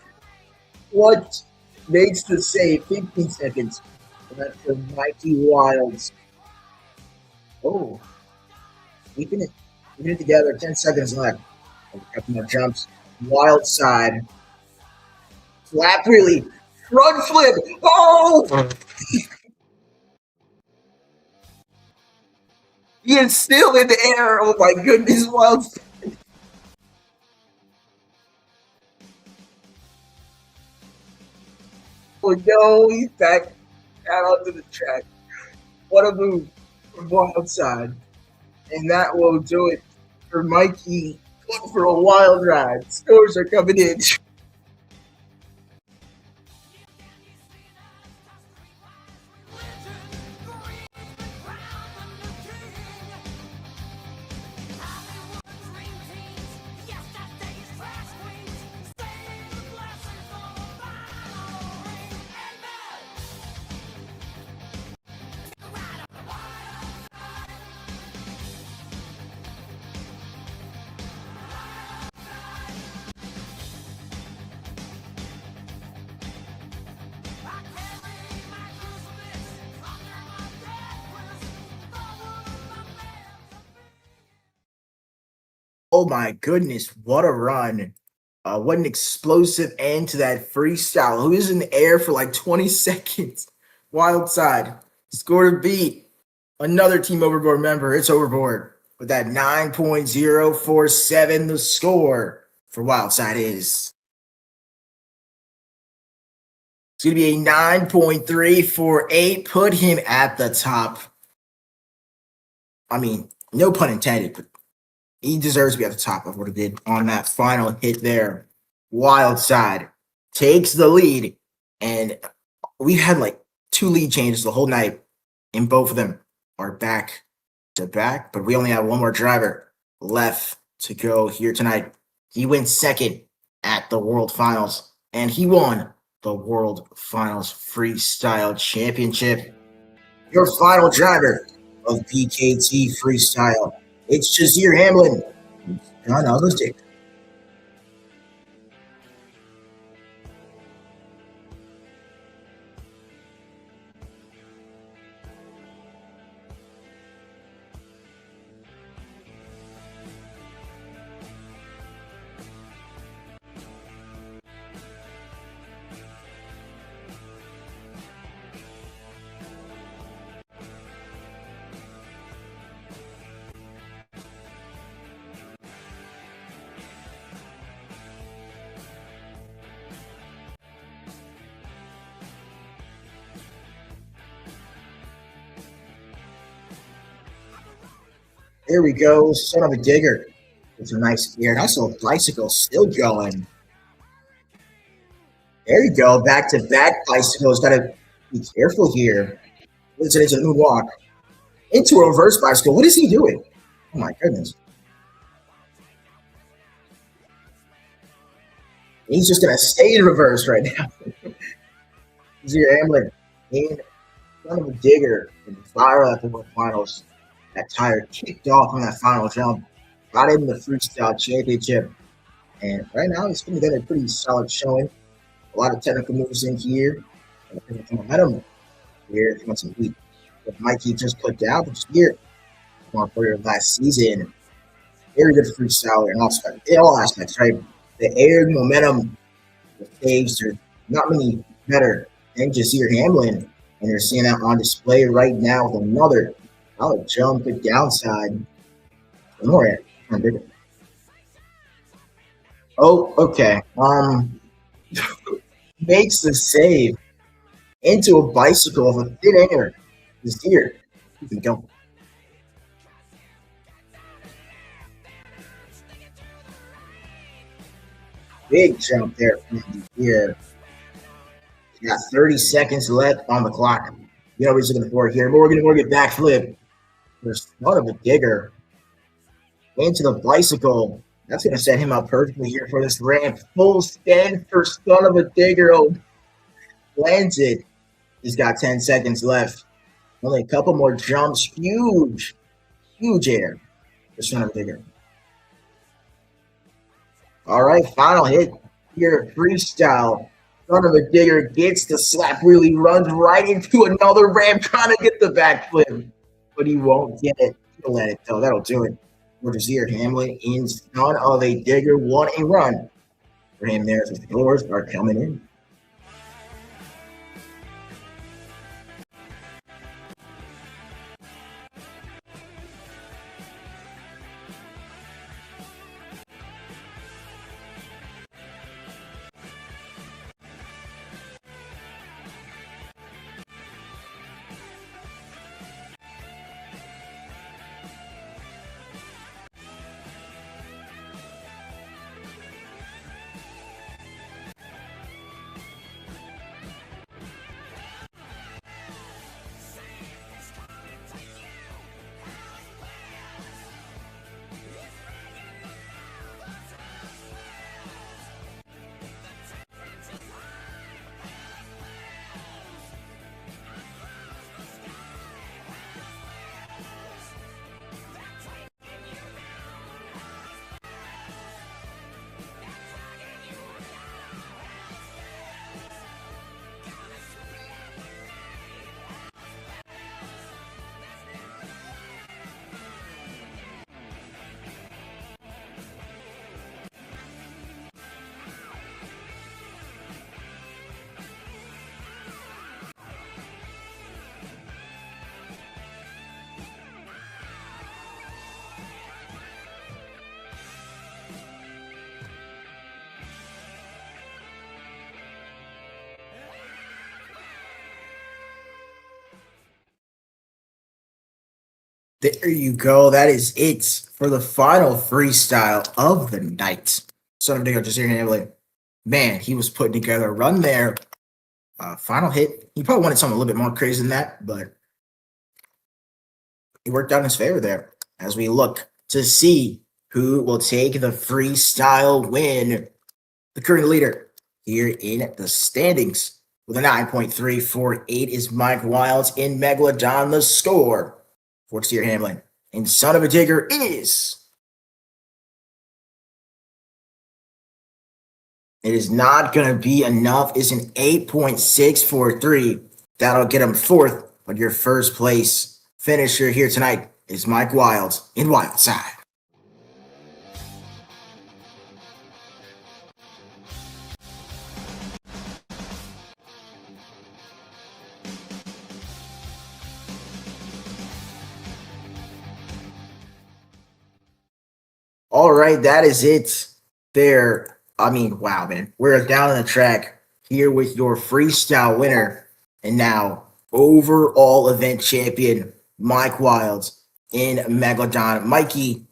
Speaker 2: What makes the save? 15 seconds. That's for Mikey Wilds. Oh. Keeping it together. 10 seconds left. A couple more jumps. Wildside. Slap, really. Front flip. Oh! He is still in the air. Oh my goodness, Wildside. Oh no, he's back out onto the track. What a move from Wildside. And that will do it for Mikey. Going for a wild ride. Scores are coming in. Oh my goodness, what a run. What an explosive end to that freestyle. Who is in the air for like 20 seconds? Wildside scored a beat. Another Team Overboard member. It's Overboard with that 9.047. The score for Wildside is. It's going to be a 9.348. Put him at the top. I mean, no pun intended, but he deserves to be at the top of what he did on that final hit there. Wildside takes the lead, and we had like 2 lead changes the whole night, and both of them are back to back, but we only have one more driver left to go here tonight. He went second at the World Finals, and he won the World Finals Freestyle Championship. Your final driver of PKT Freestyle. It's Jazir Hamlin. John Augustin. There we go. Son of a digger. It's a nice gear. And also a bicycle still going. There you go. Back to back bicycles. Gotta be careful here. It's into the moonwalk. Into a reverse bicycle. What is he doing? Oh my goodness. He's just gonna stay in reverse right now. Zero Hamlin and son of a digger in the fire at the World Finals. That tire kicked off on that final jump, got in the freestyle championship, and right now he's putting together a pretty solid showing. A lot of technical moves in here, and momentum here. He wants some heat. But Mikey just put down this year for your last season. Very good freestyle in all aspects, right? The air, momentum, the saves are not many better than Jazir Hamlin, and you're seeing that on display right now with another. I'll jump it downside. More bigger. Oh, okay. Makes the save into a bicycle of a thin air. This here. Keep it going. Big jump there from the here. Got 30 seconds left on the clock. You know what we're looking for here. Morgan backflip. There's son of a digger into the bicycle. That's going to set him up perfectly here for this ramp. Full stand for son of a digger. Oh, lands it. He's got 10 seconds left. Only a couple more jumps. Huge, huge air for son of a digger. All right, final hit here. Freestyle. Son of a digger gets the slap wheelie, runs right into another ramp, trying to get the backflip, but he won't get it. He'll let it though. That'll do it. Roger Hamlin in son of a digger, 1 run for him there. So the scores are coming in. There you go. That is it for the final freestyle of the night. Son of a digger, just here Hamlin. Man, he was putting together a run there. Final hit. He probably wanted something a little bit more crazy than that, but it worked out in his favor there as we look to see who will take the freestyle win. The current leader here in the standings with a 9.348 is Mike Wilds in Megalodon. The score for Steer Hamlin and son of a digger is. It is not going to be enough. It's an 8.643. That'll get him fourth, but your first place finisher here tonight is Mike Wilds in Wildside. All right, that is it there. I mean, wow, man. We're down on the track here with your freestyle winner and now overall event champion, Mike Wilds in Megalodon. Mikey,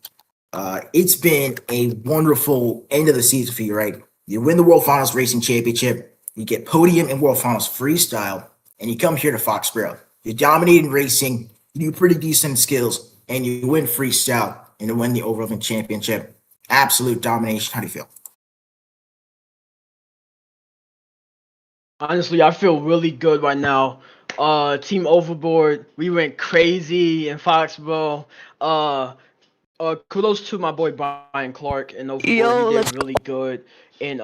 Speaker 2: it's been a wonderful end of the season for you, right? You win the World Finals Racing Championship, you get podium in World Finals Freestyle, and you come here to Foxborough. You dominate in racing, you do pretty decent skills, and you win Freestyle and to win the overall event championship. Absolute domination. How do you feel?
Speaker 7: Honestly, I feel really good right now. Team Overboard, we went crazy in Foxborough. Uh, kudos to my boy Brian Clark and Overboard. He did really good in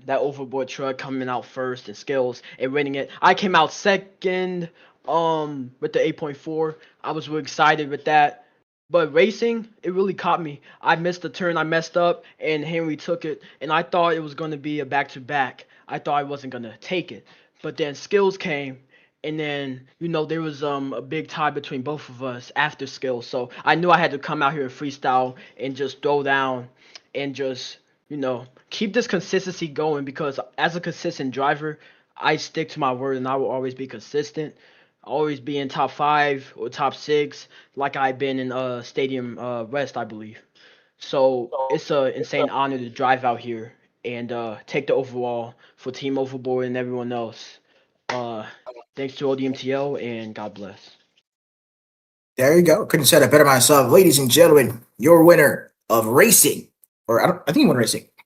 Speaker 7: that Overboard truck coming out first in skills and winning it. I came out second with the 8.4. I was really excited with that. But racing, it really caught me. I missed the turn, I messed up, and Henry took it, and I thought it was going to be a back-to-back. I thought I wasn't going to take it. But then skills came, and then, there was a big tie between both of us after skills. So I knew I had to come out here and freestyle and just throw down and just keep this consistency going because as a consistent driver, I stick to my word and I will always be consistent. Always be in top 5 or top 6, like I've been in Stadium West, I believe. So it's an insane honor to drive out here and take the overall for Team Overboard and everyone else. Uh, Thanks to ODMTL and God bless.
Speaker 2: There you go. Couldn't said it better myself. Ladies and gentlemen, your winner of racing, or I think he won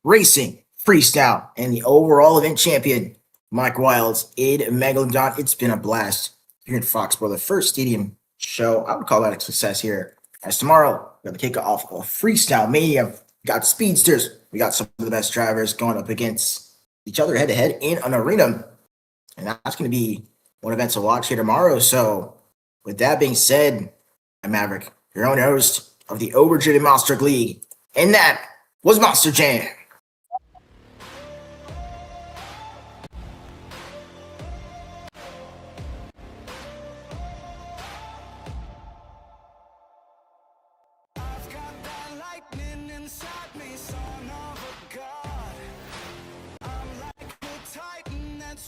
Speaker 2: racing freestyle, and the overall event champion, Mike Wilds, Id Megalodon. It's been a blast here in Foxborough, the first stadium show. I would call that a success here. As tomorrow, we're going to kick off a freestyle mania. We got speedsters. We got some of the best drivers going up against each other head to head in an arena. And that's going to be one event to watch here tomorrow. So, with that being said, I'm Maverick, your own host of the Overdriven Monster Truck League. And that was Monster Jam.
Speaker 1: I've got that lightning inside me, so